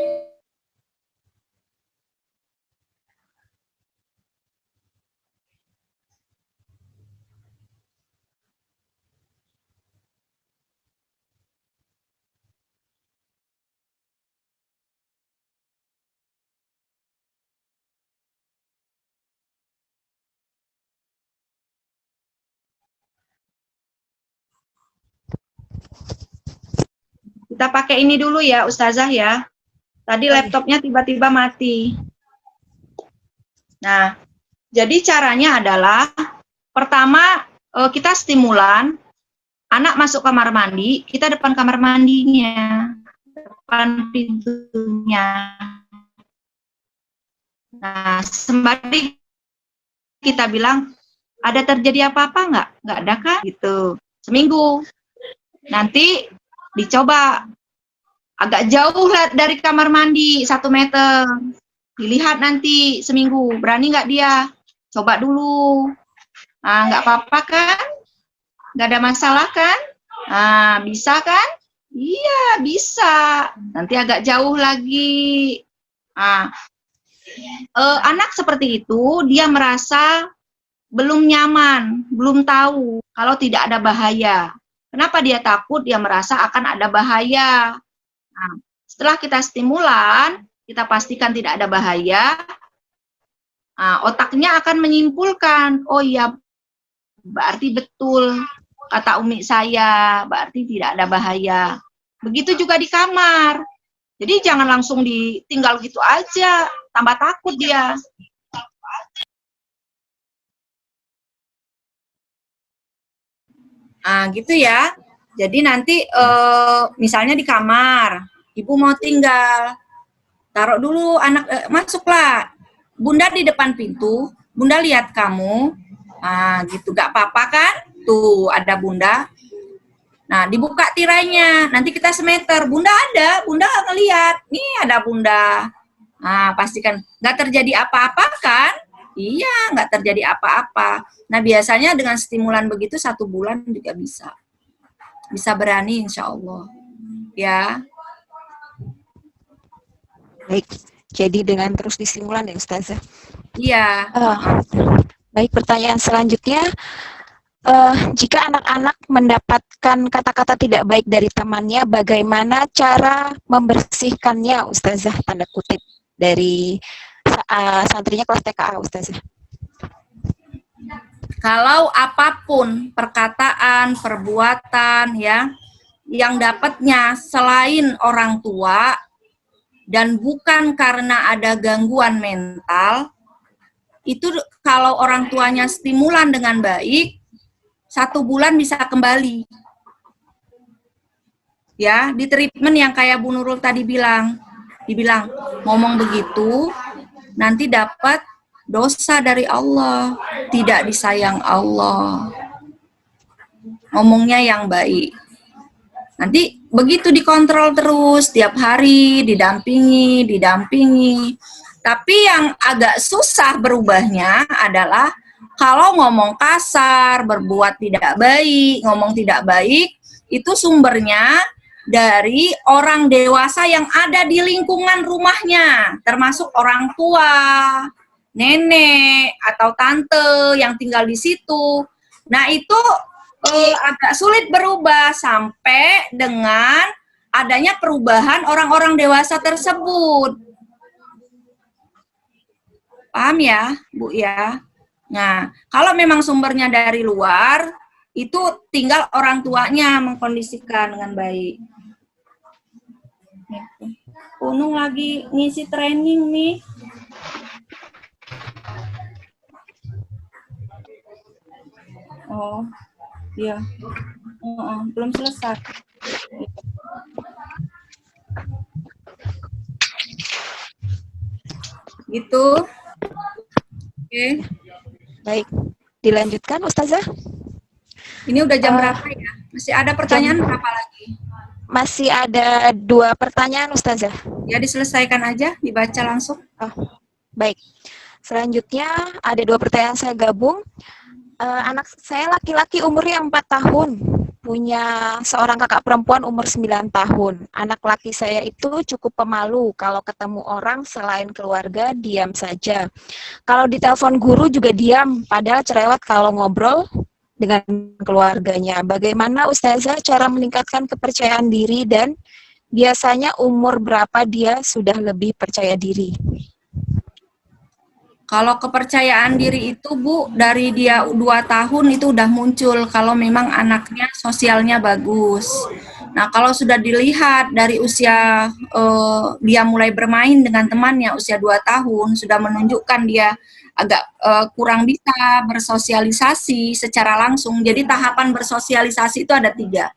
Kita pakai ini dulu ya, Ustazah ya. Tadi laptopnya tiba-tiba mati. Nah, jadi caranya adalah, pertama kita stimulan, anak masuk kamar mandi, kita depan kamar mandinya, depan pintunya. Nah, sembari kita bilang, ada terjadi apa-apa nggak? Nggak ada kan? Gitu. Seminggu. Nanti dicoba agak jauh lah dari kamar mandi 1 meter, dilihat nanti seminggu berani nggak dia, coba dulu. Nah, nggak apa-apa kan, nggak ada masalah kan, nah, bisa kan, iya bisa, nanti agak jauh lagi, Nah, anak seperti itu dia merasa belum nyaman, belum tahu kalau tidak ada bahaya. Kenapa dia takut? Dia merasa akan ada bahaya. Nah, setelah kita stimulan, kita pastikan tidak ada bahaya, nah, otaknya akan menyimpulkan, oh iya, berarti betul kata umi saya, berarti tidak ada bahaya. Begitu juga di kamar. Jadi jangan langsung ditinggal gitu aja, tambah takut dia. Nah, gitu ya. Jadi nanti misalnya di kamar, ibu mau tinggal, taruh dulu anak, masuklah. Bunda di depan pintu, Bunda lihat kamu, nah gitu, gak apa-apa kan? Tuh ada Bunda. Nah dibuka tirainya, nanti kita semeter, Bunda ada, Bunda gak ngeliat, nih ada Bunda. Nah pastikan, gak terjadi apa-apa kan? Iya, gak terjadi apa-apa. Nah biasanya dengan stimulan begitu 1 bulan juga bisa berani insya Allah. Ya. Baik, jadi dengan terus disimulan ya Ustazah. Iya. Baik, pertanyaan selanjutnya, jika anak-anak mendapatkan kata-kata tidak baik dari temannya, bagaimana cara membersihkannya Ustazah, tanda kutip, dari santrinya kelas TKA Ustazah? Kalau apapun perkataan, perbuatan ya, yang dapatnya selain orang tua dan bukan karena ada gangguan mental, itu kalau orang tuanya stimulan dengan baik, 1 bulan bisa kembali. Ya, di treatment yang kayak Bu Nurul tadi dibilang ngomong begitu, nanti dapat dosa dari Allah, tidak disayang Allah. Ngomongnya yang baik. Nanti begitu dikontrol terus, tiap hari didampingi. Tapi yang agak susah berubahnya adalah kalau ngomong kasar, berbuat tidak baik, ngomong tidak baik, itu sumbernya dari orang dewasa yang ada di lingkungan rumahnya, termasuk orang tua, nenek, atau tante yang tinggal di situ. Nah, itu agak sulit berubah sampai dengan adanya perubahan orang-orang dewasa tersebut. Paham ya, Bu ya? Nah, kalau memang sumbernya dari luar, itu tinggal orang tuanya mengkondisikan dengan baik. Unung lagi ngisi training nih. Oh, iya. Belum selesai. Gitu. Oke. Baik, dilanjutkan Ustazah. Ini udah jam berapa ya? Masih ada pertanyaan berapa lagi? Masih ada 2 pertanyaan Ustazah. Ya, diselesaikan aja, dibaca langsung. Baik, selanjutnya ada 2 pertanyaan saya gabung. Anak saya laki-laki umurnya 4 tahun, punya seorang kakak perempuan umur 9 tahun. Anak laki saya itu cukup pemalu, kalau ketemu orang selain keluarga diam saja. Kalau ditelepon guru juga diam, padahal cerewet kalau ngobrol dengan keluarganya. Bagaimana Ustazah cara meningkatkan kepercayaan diri dan biasanya umur berapa dia sudah lebih percaya diri? Kalau kepercayaan diri itu, Bu, dari dia 2 tahun itu udah muncul kalau memang anaknya sosialnya bagus. Nah, kalau sudah dilihat dari usia dia mulai bermain dengan temannya usia 2 tahun, sudah menunjukkan dia agak kurang bisa bersosialisasi secara langsung. Jadi tahapan bersosialisasi itu ada 3.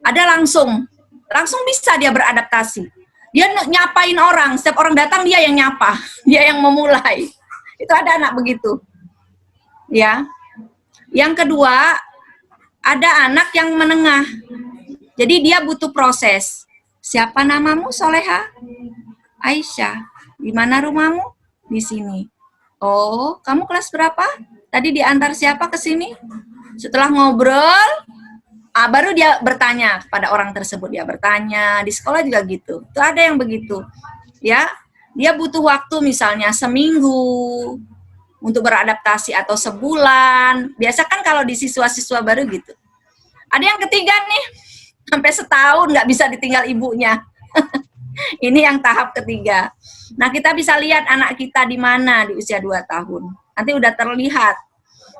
Ada langsung bisa dia beradaptasi. Dia nyapain orang, setiap orang datang dia yang nyapa, dia yang memulai. Itu ada anak begitu. Ya. Yang kedua, ada anak yang menengah. Jadi dia butuh proses. Siapa namamu, Soleha? Aisyah. Di mana rumahmu? Di sini. Oh, kamu kelas berapa? Tadi diantar siapa ke sini? Setelah ngobrol, baru dia bertanya kepada orang tersebut. Dia bertanya, di sekolah juga gitu. Itu ada yang begitu. Ya. dia butuh waktu misalnya seminggu untuk beradaptasi atau sebulan. Biasa kan kalau di siswa-siswa baru gitu. Ada yang ketiga nih, sampai setahun nggak bisa ditinggal ibunya. Ini yang tahap ketiga. Nah, kita bisa lihat anak kita di mana di usia 2 tahun. Nanti udah terlihat.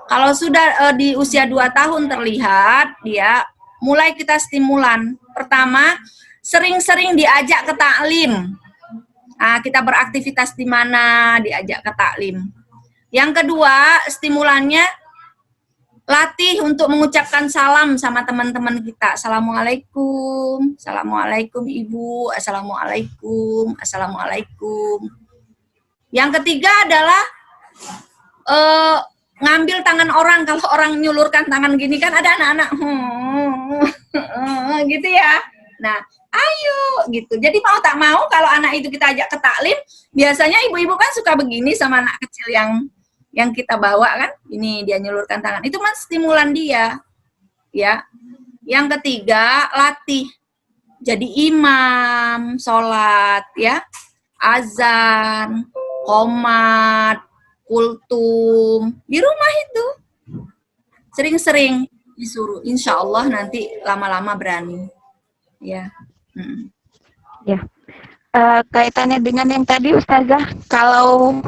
Kalau sudah di usia 2 tahun terlihat, dia mulai kita stimulan. Pertama, sering-sering diajak ke taklim. Nah, kita beraktivitas di mana, diajak ke taklim. Yang kedua, stimulannya latih untuk mengucapkan salam sama teman-teman kita. Assalamualaikum, assalamualaikum ibu, assalamualaikum, assalamualaikum. Yang ketiga adalah ngambil tangan orang. Kalau orang nyulurkan tangan gini kan ada anak-anak gitu ya. Nah, ayo gitu. Jadi mau tak mau kalau anak itu kita ajak ke taklim, biasanya ibu-ibu kan suka begini sama anak kecil yang kita bawa kan, ini dia nyulurkan tangan, itu mas stimulan dia, ya. Yang ketiga, latih jadi imam, sholat, ya, azan, qomat, kultum, di rumah itu, sering-sering disuruh, insya Allah nanti lama-lama berani, ya. Ya, kaitannya dengan yang tadi Ustazah, kalau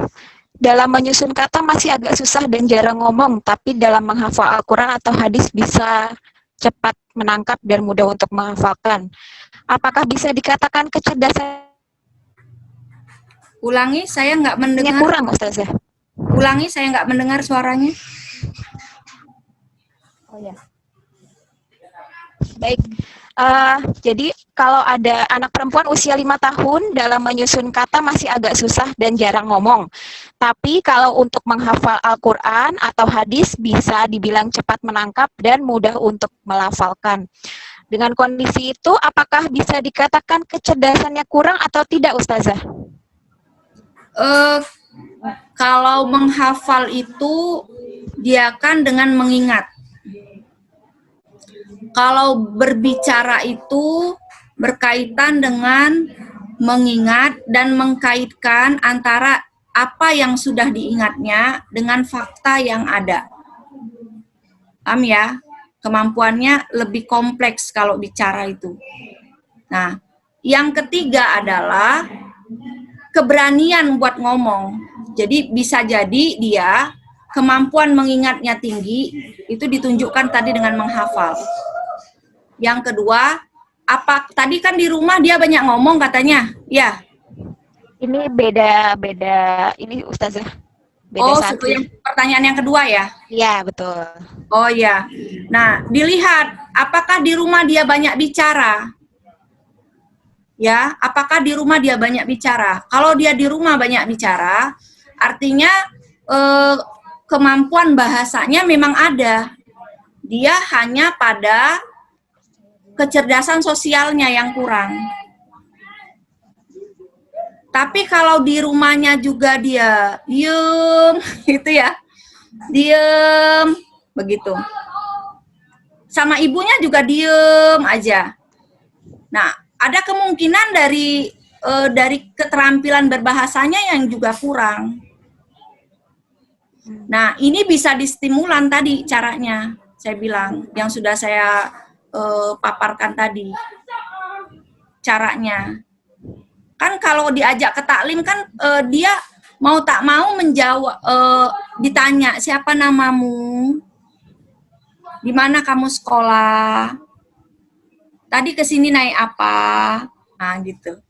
dalam menyusun kata masih agak susah dan jarang ngomong, tapi dalam menghafal Al-Quran atau hadis bisa cepat menangkap dan mudah untuk menghafalkan. Apakah bisa dikatakan kecerdasan? Ulangi, saya nggak mendengar. Kurang, Ustazah. Ulangi, saya nggak mendengar suaranya. Oh ya. Baik. Jadi kalau ada anak perempuan usia 5 tahun dalam menyusun kata masih agak susah dan jarang ngomong. Tapi kalau untuk menghafal Al-Quran atau hadis bisa dibilang cepat menangkap dan mudah untuk melafalkan. Dengan kondisi itu apakah bisa dikatakan kecerdasannya kurang atau tidak, Ustazah? Kalau menghafal itu dia kan dengan mengingat. Kalau berbicara itu berkaitan dengan mengingat dan mengkaitkan antara apa yang sudah diingatnya dengan fakta yang ada. Paham ya? Kemampuannya lebih kompleks kalau bicara itu. Nah, yang ketiga adalah keberanian buat ngomong. Jadi bisa jadi dia kemampuan mengingatnya tinggi, itu ditunjukkan tadi dengan menghafal. Yang kedua, apa tadi kan di rumah dia banyak ngomong katanya, ya? Ini beda ini Ustazah. Beda yang pertanyaan yang kedua ya? Iya, betul. Oh ya. Nah, dilihat apakah di rumah dia banyak bicara? Ya, apakah di rumah dia banyak bicara? Kalau dia di rumah banyak bicara, artinya kemampuan bahasanya memang ada. Dia hanya pada kecerdasan sosialnya yang kurang. Tapi kalau di rumahnya juga dia diem, gitu ya, diem, begitu. Sama ibunya juga diem aja. Nah, ada kemungkinan dari keterampilan berbahasanya yang juga kurang. Nah, ini bisa distimulan tadi caranya, saya bilang, yang sudah saya paparkan tadi caranya. Kan kalau diajak ke taklim kan dia mau tak mau menjawab, ditanya siapa namamu, di mana kamu sekolah, tadi kesini naik apa, nah gitu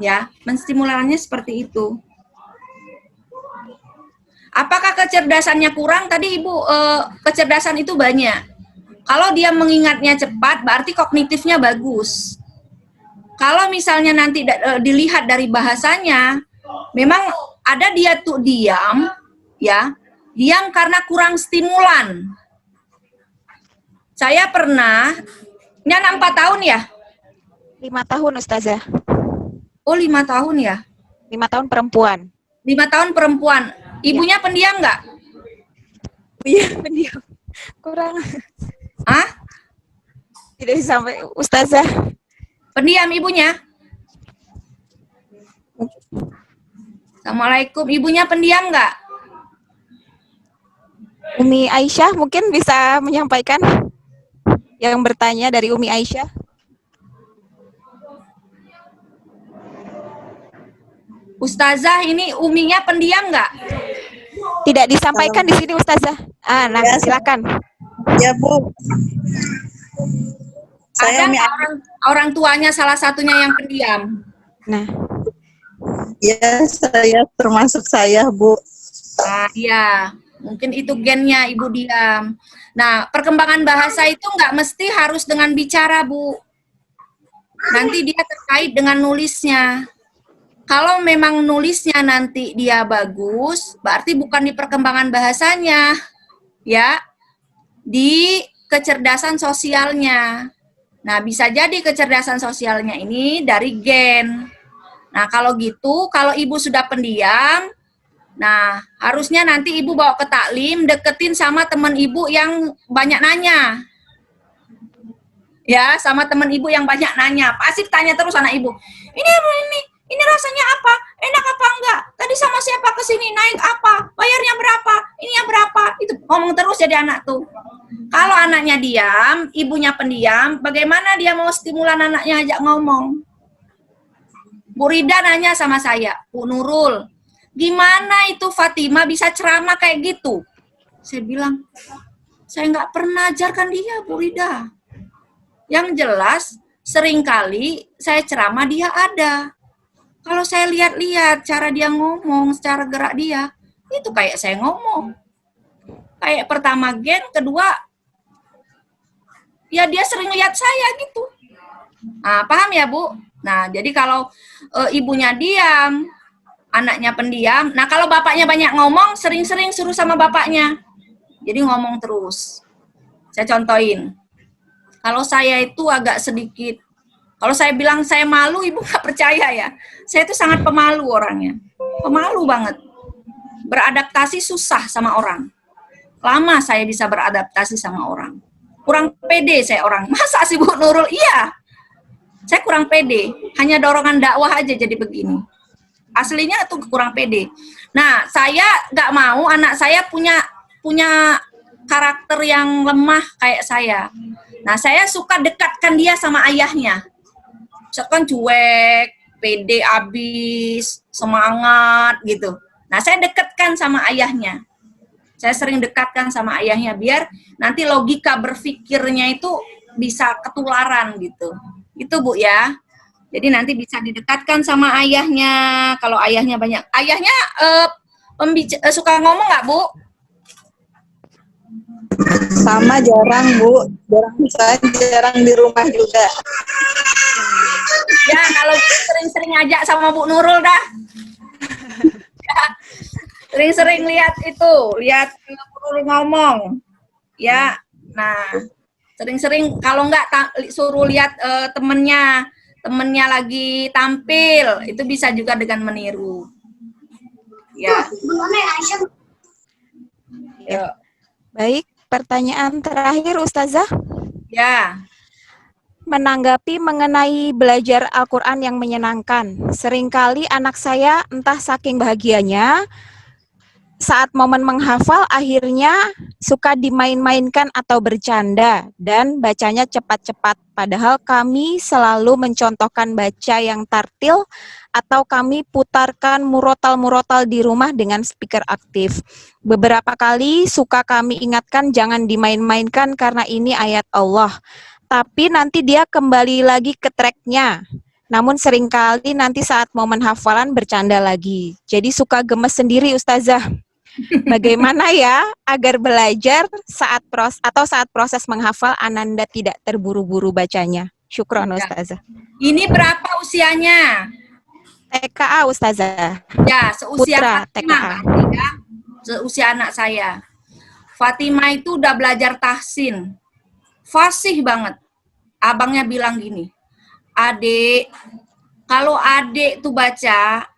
ya, menstimulannya seperti itu. Apakah kecerdasannya kurang? Tadi Ibu, kecerdasan itu banyak. Kalau dia mengingatnya cepat, berarti kognitifnya bagus. Kalau misalnya nanti dilihat dari bahasanya, memang ada dia tuh diam, ya, diam karena kurang stimulan. Saya pernah, ini anak 4 tahun ya? 5 tahun, Ustazah. Oh, 5 tahun ya? 5 tahun perempuan. 5 tahun perempuan. Ibunya pendiam nggak? Iya, pendiam. Kurang. Hah? Tidak sampai, Ustazah. Pendiam ibunya? Assalamualaikum. Ibunya pendiam nggak? Umi Aisyah mungkin bisa menyampaikan yang bertanya dari Umi Aisyah. Ustazah, ini Uminya pendiam nggak? Tidak disampaikan di sini Ustazah. Nah, silakan. Ya Bu, Ada saya nggak orang tuanya salah satunya yang pendiam? Nah, ya saya termasuk saya Bu. Nah, iya. Mungkin itu gennya ibu diam. Nah, perkembangan bahasa itu nggak mesti harus dengan bicara, Bu. Nanti dia terkait dengan nulisnya. Kalau memang nulisnya nanti dia bagus, berarti bukan di perkembangan bahasanya, ya, di kecerdasan sosialnya. Nah, bisa jadi kecerdasan sosialnya ini dari gen. Nah, kalau gitu, kalau ibu sudah pendiam, nah, harusnya nanti ibu bawa ke taklim, deketin sama teman ibu yang banyak nanya. Ya, sama teman ibu yang banyak nanya. Pasti tanya terus anak ibu. Ini rasanya apa? Enak apa enggak? Tadi sama siapa ke sini? Naik apa? Bayarnya berapa? Ininya berapa? Itu ngomong terus jadi anak tuh. Kalau anaknya diam, ibunya pendiam, bagaimana dia mau stimulan anaknya ajak ngomong? Bu Rida nanya sama saya, Bu Nurul, gimana itu Fatima bisa ceramah kayak gitu? Saya bilang, saya nggak pernah ajarkan dia, Bu Rida. Yang jelas, seringkali saya ceramah dia ada. Kalau saya lihat-lihat cara dia ngomong, secara gerak dia, itu kayak saya ngomong. Kayak pertama gen, kedua, ya dia sering lihat saya gitu. Nah, paham ya Bu? Nah, jadi kalau ibunya diam, anaknya pendiam. Nah, kalau bapaknya banyak ngomong, sering-sering suruh sama bapaknya. Jadi ngomong terus. Saya contohin. Kalau saya itu agak sedikit, kalau saya bilang saya malu, ibu nggak percaya ya. Saya itu sangat pemalu orangnya. Pemalu banget. Beradaptasi susah sama orang. Lama saya bisa beradaptasi sama orang. Kurang pede saya orang. Masa sih Bu Nurul? Iya. Saya kurang pede. Hanya dorongan dakwah aja jadi begini. Aslinya itu kurang pede. Nah, saya nggak mau anak saya punya karakter yang lemah kayak saya. Nah, saya suka dekatkan dia sama ayahnya. Misalkan cuek, pede abis, semangat gitu. Nah, saya dekatkan sama ayahnya. Saya sering dekatkan sama ayahnya biar nanti logika berpikirnya itu bisa ketularan gitu. Itu Bu ya. Jadi nanti bisa didekatkan sama ayahnya. Kalau ayahnya banyak. Ayahnya suka ngomong nggak Bu? Sama jarang Bu, jarang di rumah juga. Ya, kalau sering-sering ngajak sama Bu Nurul dah. Ya, sering-sering lihat Bu Nurul ngomong. Ya, nah, sering-sering kalau enggak suruh lihat temennya lagi tampil, itu bisa juga dengan meniru. Ya. Ya. baik. Pertanyaan terakhir Ustazah. Ya. Menanggapi mengenai belajar Al-Quran yang menyenangkan. Seringkali anak saya entah saking bahagianya, saat momen menghafal akhirnya suka dimain-mainkan atau bercanda dan bacanya cepat-cepat. Padahal kami selalu mencontohkan baca yang tartil atau kami putarkan murotal-murotal di rumah dengan speaker aktif. Beberapa kali suka kami ingatkan jangan dimain-mainkan karena ini ayat Allah. Tapi nanti dia kembali lagi ke tracknya. Namun seringkali nanti saat momen hafalan bercanda lagi. Jadi suka gemes sendiri Ustazah. Bagaimana ya agar belajar saat proses menghafal Ananda tidak terburu-buru bacanya? Syukron Ustazah. Ini berapa usianya? TKA Ustazah. Ya, seusia Putra Fatimah, TKA. ya. Seusia anak saya. Fatimah itu udah belajar tahsin. Fasih banget. Abangnya bilang gini, Adek, kalau adek tuh baca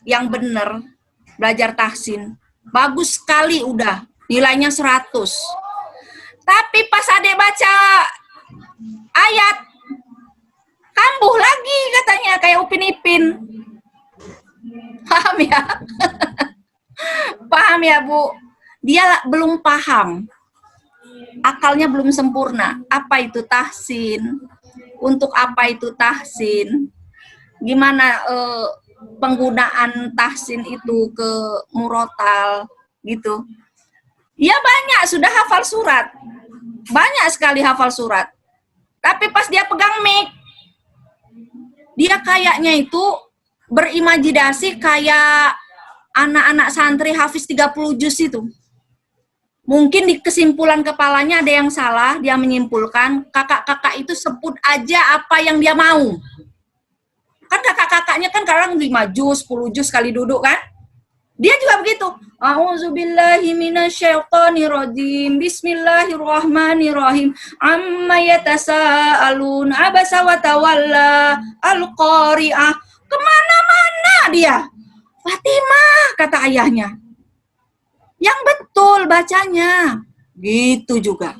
yang bener, belajar tahsin, bagus sekali udah, nilainya 100. Tapi pas adek baca ayat, kambuh lagi katanya, kayak Upin Ipin. Paham ya? Paham ya, Bu? Dia belum paham. Akalnya belum sempurna. Apa itu tahsin? Untuk apa itu tahsin? Gimana penggunaan tahsin itu ke murotal gitu. Ya banyak sudah hafal surat. Banyak sekali hafal surat. Tapi pas dia pegang mic, dia kayaknya itu berimajinasi kayak anak-anak santri hafiz 30 juz itu. Mungkin di kesimpulan kepalanya ada yang salah, dia menyimpulkan kakak-kakak itu sebut aja apa yang dia mau. Kan kakak-kakaknya kan kadang 5 juz, 10 juz sekali duduk kan? Dia juga begitu. A'udzubillahi minasyaitonirrajim. Bismillahirrahmanirrahim. Amma yatasaalun abasa wa tawalla al-qari'ah. Kemana-mana dia. Fatimah, kata ayahnya. Yang betul bacanya. Gitu juga.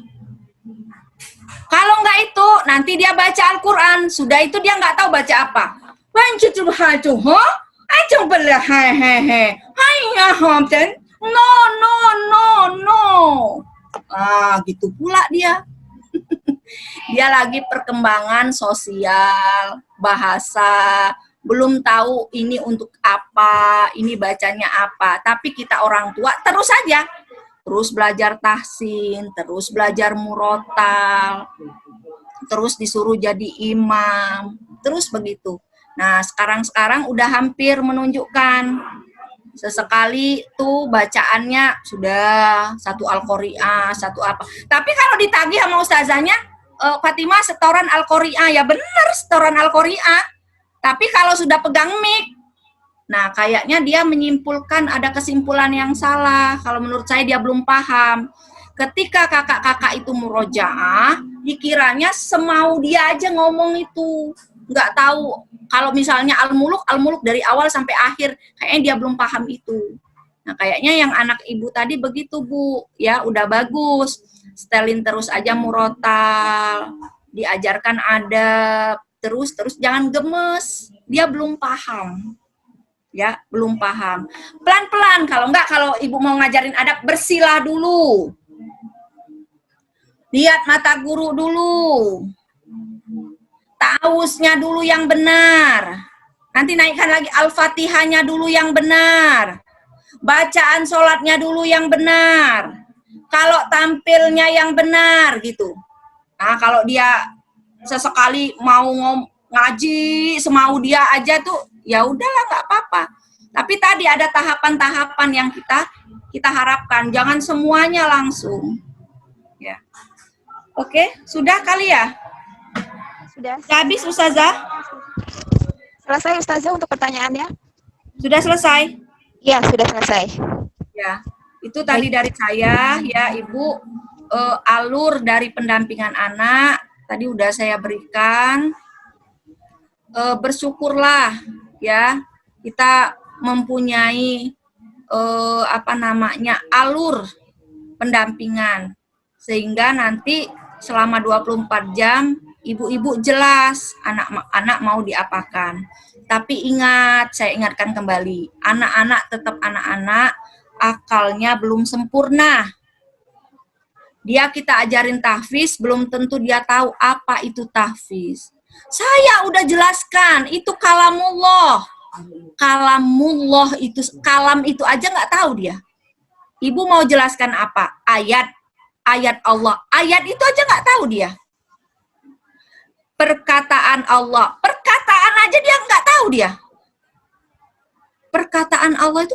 Kalau enggak itu, nanti dia baca Al-Quran. Sudah itu dia enggak tahu baca apa. Wancitul hajuh, acung belah, hehehe. Haiya homten. No, no, no, no. Gitu pula dia. Dia lagi perkembangan sosial, bahasa, belum tahu ini untuk apa, ini bacanya apa. Tapi kita orang tua terus saja, terus belajar tahsin, terus belajar murotal, terus disuruh jadi imam, terus begitu. Nah, sekarang udah hampir menunjukkan. Sesekali tuh bacaannya sudah satu Al-Qari'ah, satu apa. Tapi kalau ditagih sama ustazahnya, Fatimah setoran Al-Qari'ah, ya benar setoran Al-Qari'ah. Tapi kalau sudah pegang mic, nah kayaknya dia menyimpulkan ada kesimpulan yang salah. Kalau menurut saya dia belum paham. Ketika kakak-kakak itu murojaah, dikiranya semau dia aja ngomong itu. Nggak tahu. Kalau misalnya Al-Muluk dari awal sampai akhir, kayaknya dia belum paham itu. Nah kayaknya yang anak ibu tadi begitu, Bu. Ya udah bagus. Setelin terus aja murotal. Diajarkan adab. Terus jangan gemes, dia belum paham, ya belum paham. Pelan-pelan, kalau ibu mau ngajarin adab, bersilah dulu, lihat mata guru dulu, tausnya dulu yang benar, nanti naikkan lagi Al-Fatihahnya dulu yang benar, bacaan sholatnya dulu yang benar, kalau tampilnya yang benar gitu. Nah kalau dia sesekali mau ngaji semau dia aja tuh, ya udahlah nggak apa-apa. Tapi tadi ada tahapan-tahapan yang kita harapkan, jangan semuanya langsung. Ya, oke, sudah kali ya? Sudah. Habis Ustazah? Selesai Ustazah untuk pertanyaannya? Sudah selesai? Iya, sudah selesai. Ya, itu tadi dari saya ya Ibu, alur dari pendampingan anak. Tadi udah saya berikan, bersyukurlah ya kita mempunyai alur pendampingan sehingga nanti selama 24 jam ibu-ibu jelas anak mau diapakan. Tapi ingat, saya ingatkan kembali, anak-anak tetap anak-anak, akalnya belum sempurna. Dia kita ajarin tahfiz, belum tentu dia tahu apa itu tahfiz. Saya udah jelaskan, itu kalamullah. Kalamullah itu, kalam itu aja nggak tahu dia. Ibu mau jelaskan apa? Ayat Allah. Ayat itu aja nggak tahu dia. Perkataan Allah. Perkataan aja dia nggak tahu dia. Perkataan Allah itu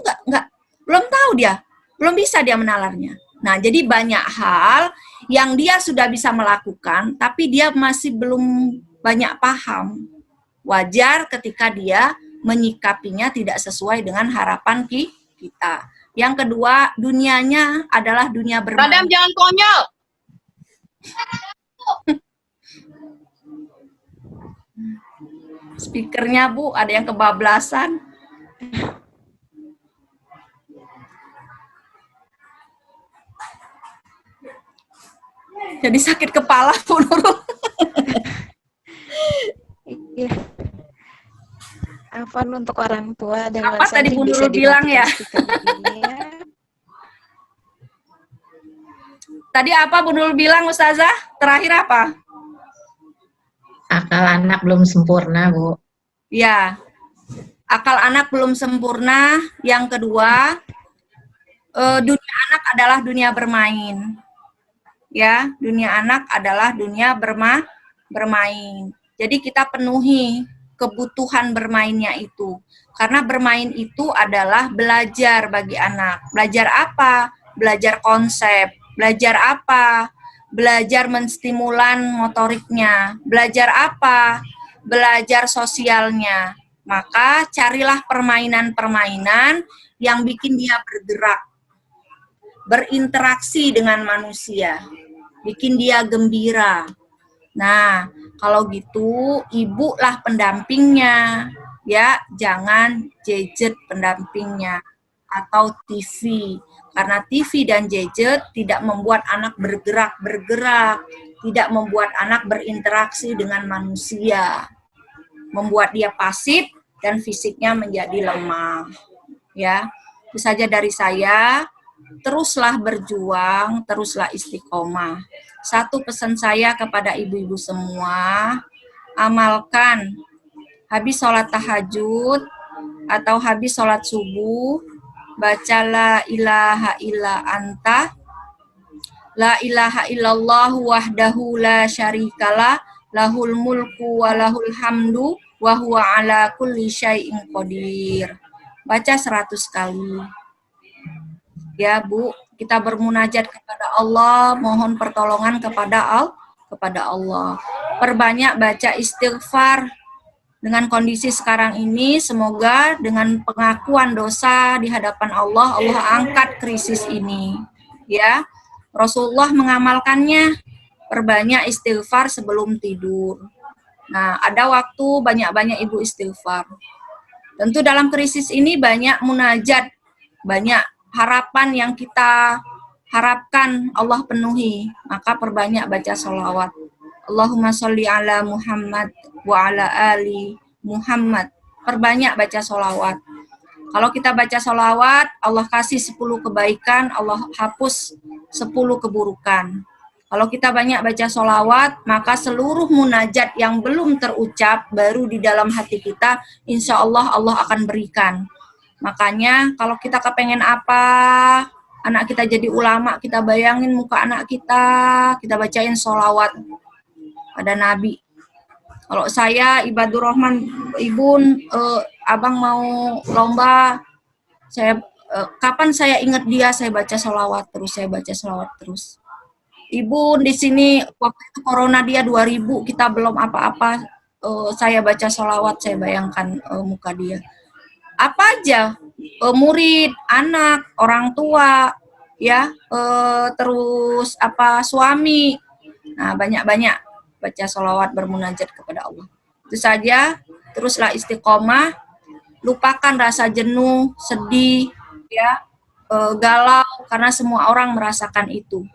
belum tahu dia. Belum bisa dia menalarnya. Nah, jadi banyak hal yang dia sudah bisa melakukan, tapi dia masih belum banyak paham. Wajar ketika dia menyikapinya tidak sesuai dengan harapan kita. Yang kedua, dunianya adalah dunia bermain. Madam, jangan konyol. Speakernya, Bu, ada yang kebablasan. Jadi sakit kepala, Bu Nurul. Iya. Afwan untuk orang tua dan Apa tadi santri Bu bisa Nurul bilang ya? dimatikan TV-nya. Tadi apa Bu Nurul bilang Ustazah? Terakhir apa? Akal anak belum sempurna, Bu. Ya, akal anak belum sempurna. Yang kedua, dunia anak adalah dunia bermain. Ya, dunia anak adalah dunia bermain. Jadi kita penuhi kebutuhan bermainnya itu. Karena bermain itu adalah belajar bagi anak. Belajar apa? Belajar konsep. Belajar apa? Belajar menstimulan motoriknya. Belajar apa? Belajar sosialnya. Maka carilah permainan-permainan yang bikin dia bergerak, berinteraksi dengan manusia, bikin dia gembira. Nah, kalau gitu ibu lah pendampingnya, ya, jangan gadget pendampingnya atau TV. Karena TV dan gadget tidak membuat anak bergerak, tidak membuat anak berinteraksi dengan manusia, membuat dia pasif dan fisiknya menjadi lemah. Ya, itu saja dari saya. Teruslah berjuang, teruslah istiqomah. Satu pesan saya kepada ibu-ibu semua, amalkan habis sholat tahajud atau habis sholat subuh, baca la ilaha illa anta, la ilaha illallah wahdahu la syarikalah, lahul mulku wa lahul hamdu wa huwa ala kulli syai'in qadir. Baca 100 kali. Ya Bu, kita bermunajat kepada Allah, mohon pertolongan kepada Allah. Perbanyak baca istighfar. Dengan kondisi sekarang ini, semoga dengan pengakuan dosa di hadapan Allah, Allah angkat krisis ini. Ya, Rasulullah mengamalkannya, perbanyak istighfar sebelum tidur. Nah, ada waktu banyak-banyak ibu istighfar. Tentu dalam krisis ini banyak munajat, banyak harapan yang kita harapkan Allah penuhi, maka perbanyak baca sholawat. Allahumma sholli ala Muhammad wa ala ali Muhammad. Perbanyak baca sholawat. Kalau kita baca sholawat, Allah kasih 10 kebaikan, Allah hapus 10 keburukan. Kalau kita banyak baca sholawat, maka seluruh munajat yang belum terucap, baru di dalam hati kita, insya Allah Allah akan berikan. Makanya kalau kita kepengen apa, anak kita jadi ulama, kita bayangin muka anak kita bacain sholawat pada Nabi. Kalau saya Ibadur Rahman Ibun, abang mau lomba, saya kapan saya ingat dia, saya baca sholawat terus. Ibu di sini waktu itu corona dia 2000, kita belum apa-apa, saya baca sholawat, saya bayangkan muka dia. Apa aja, murid, anak, orang tua, ya, terus apa suami, nah banyak-banyak baca sholawat, bermunajat kepada Allah. Itu saja, teruslah istiqomah, lupakan rasa jenuh, sedih, ya, galau, karena semua orang merasakan itu.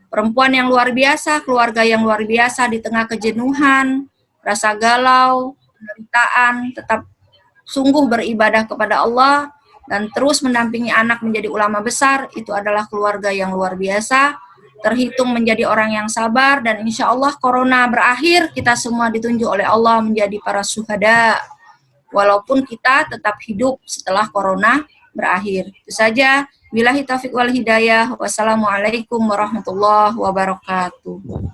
Perempuan yang luar biasa, keluarga yang luar biasa di tengah kejenuhan, rasa galau, penderitaan, tetap sungguh beribadah kepada Allah dan terus mendampingi anak menjadi ulama besar, itu adalah keluarga yang luar biasa, terhitung menjadi orang yang sabar, dan insya Allah corona berakhir, kita semua ditunjuk oleh Allah menjadi para syuhada, walaupun kita tetap hidup setelah corona berakhir. Itu saja. Billahi taufiq wal hidayah. Wassalamualaikum warahmatullahi wabarakatuh.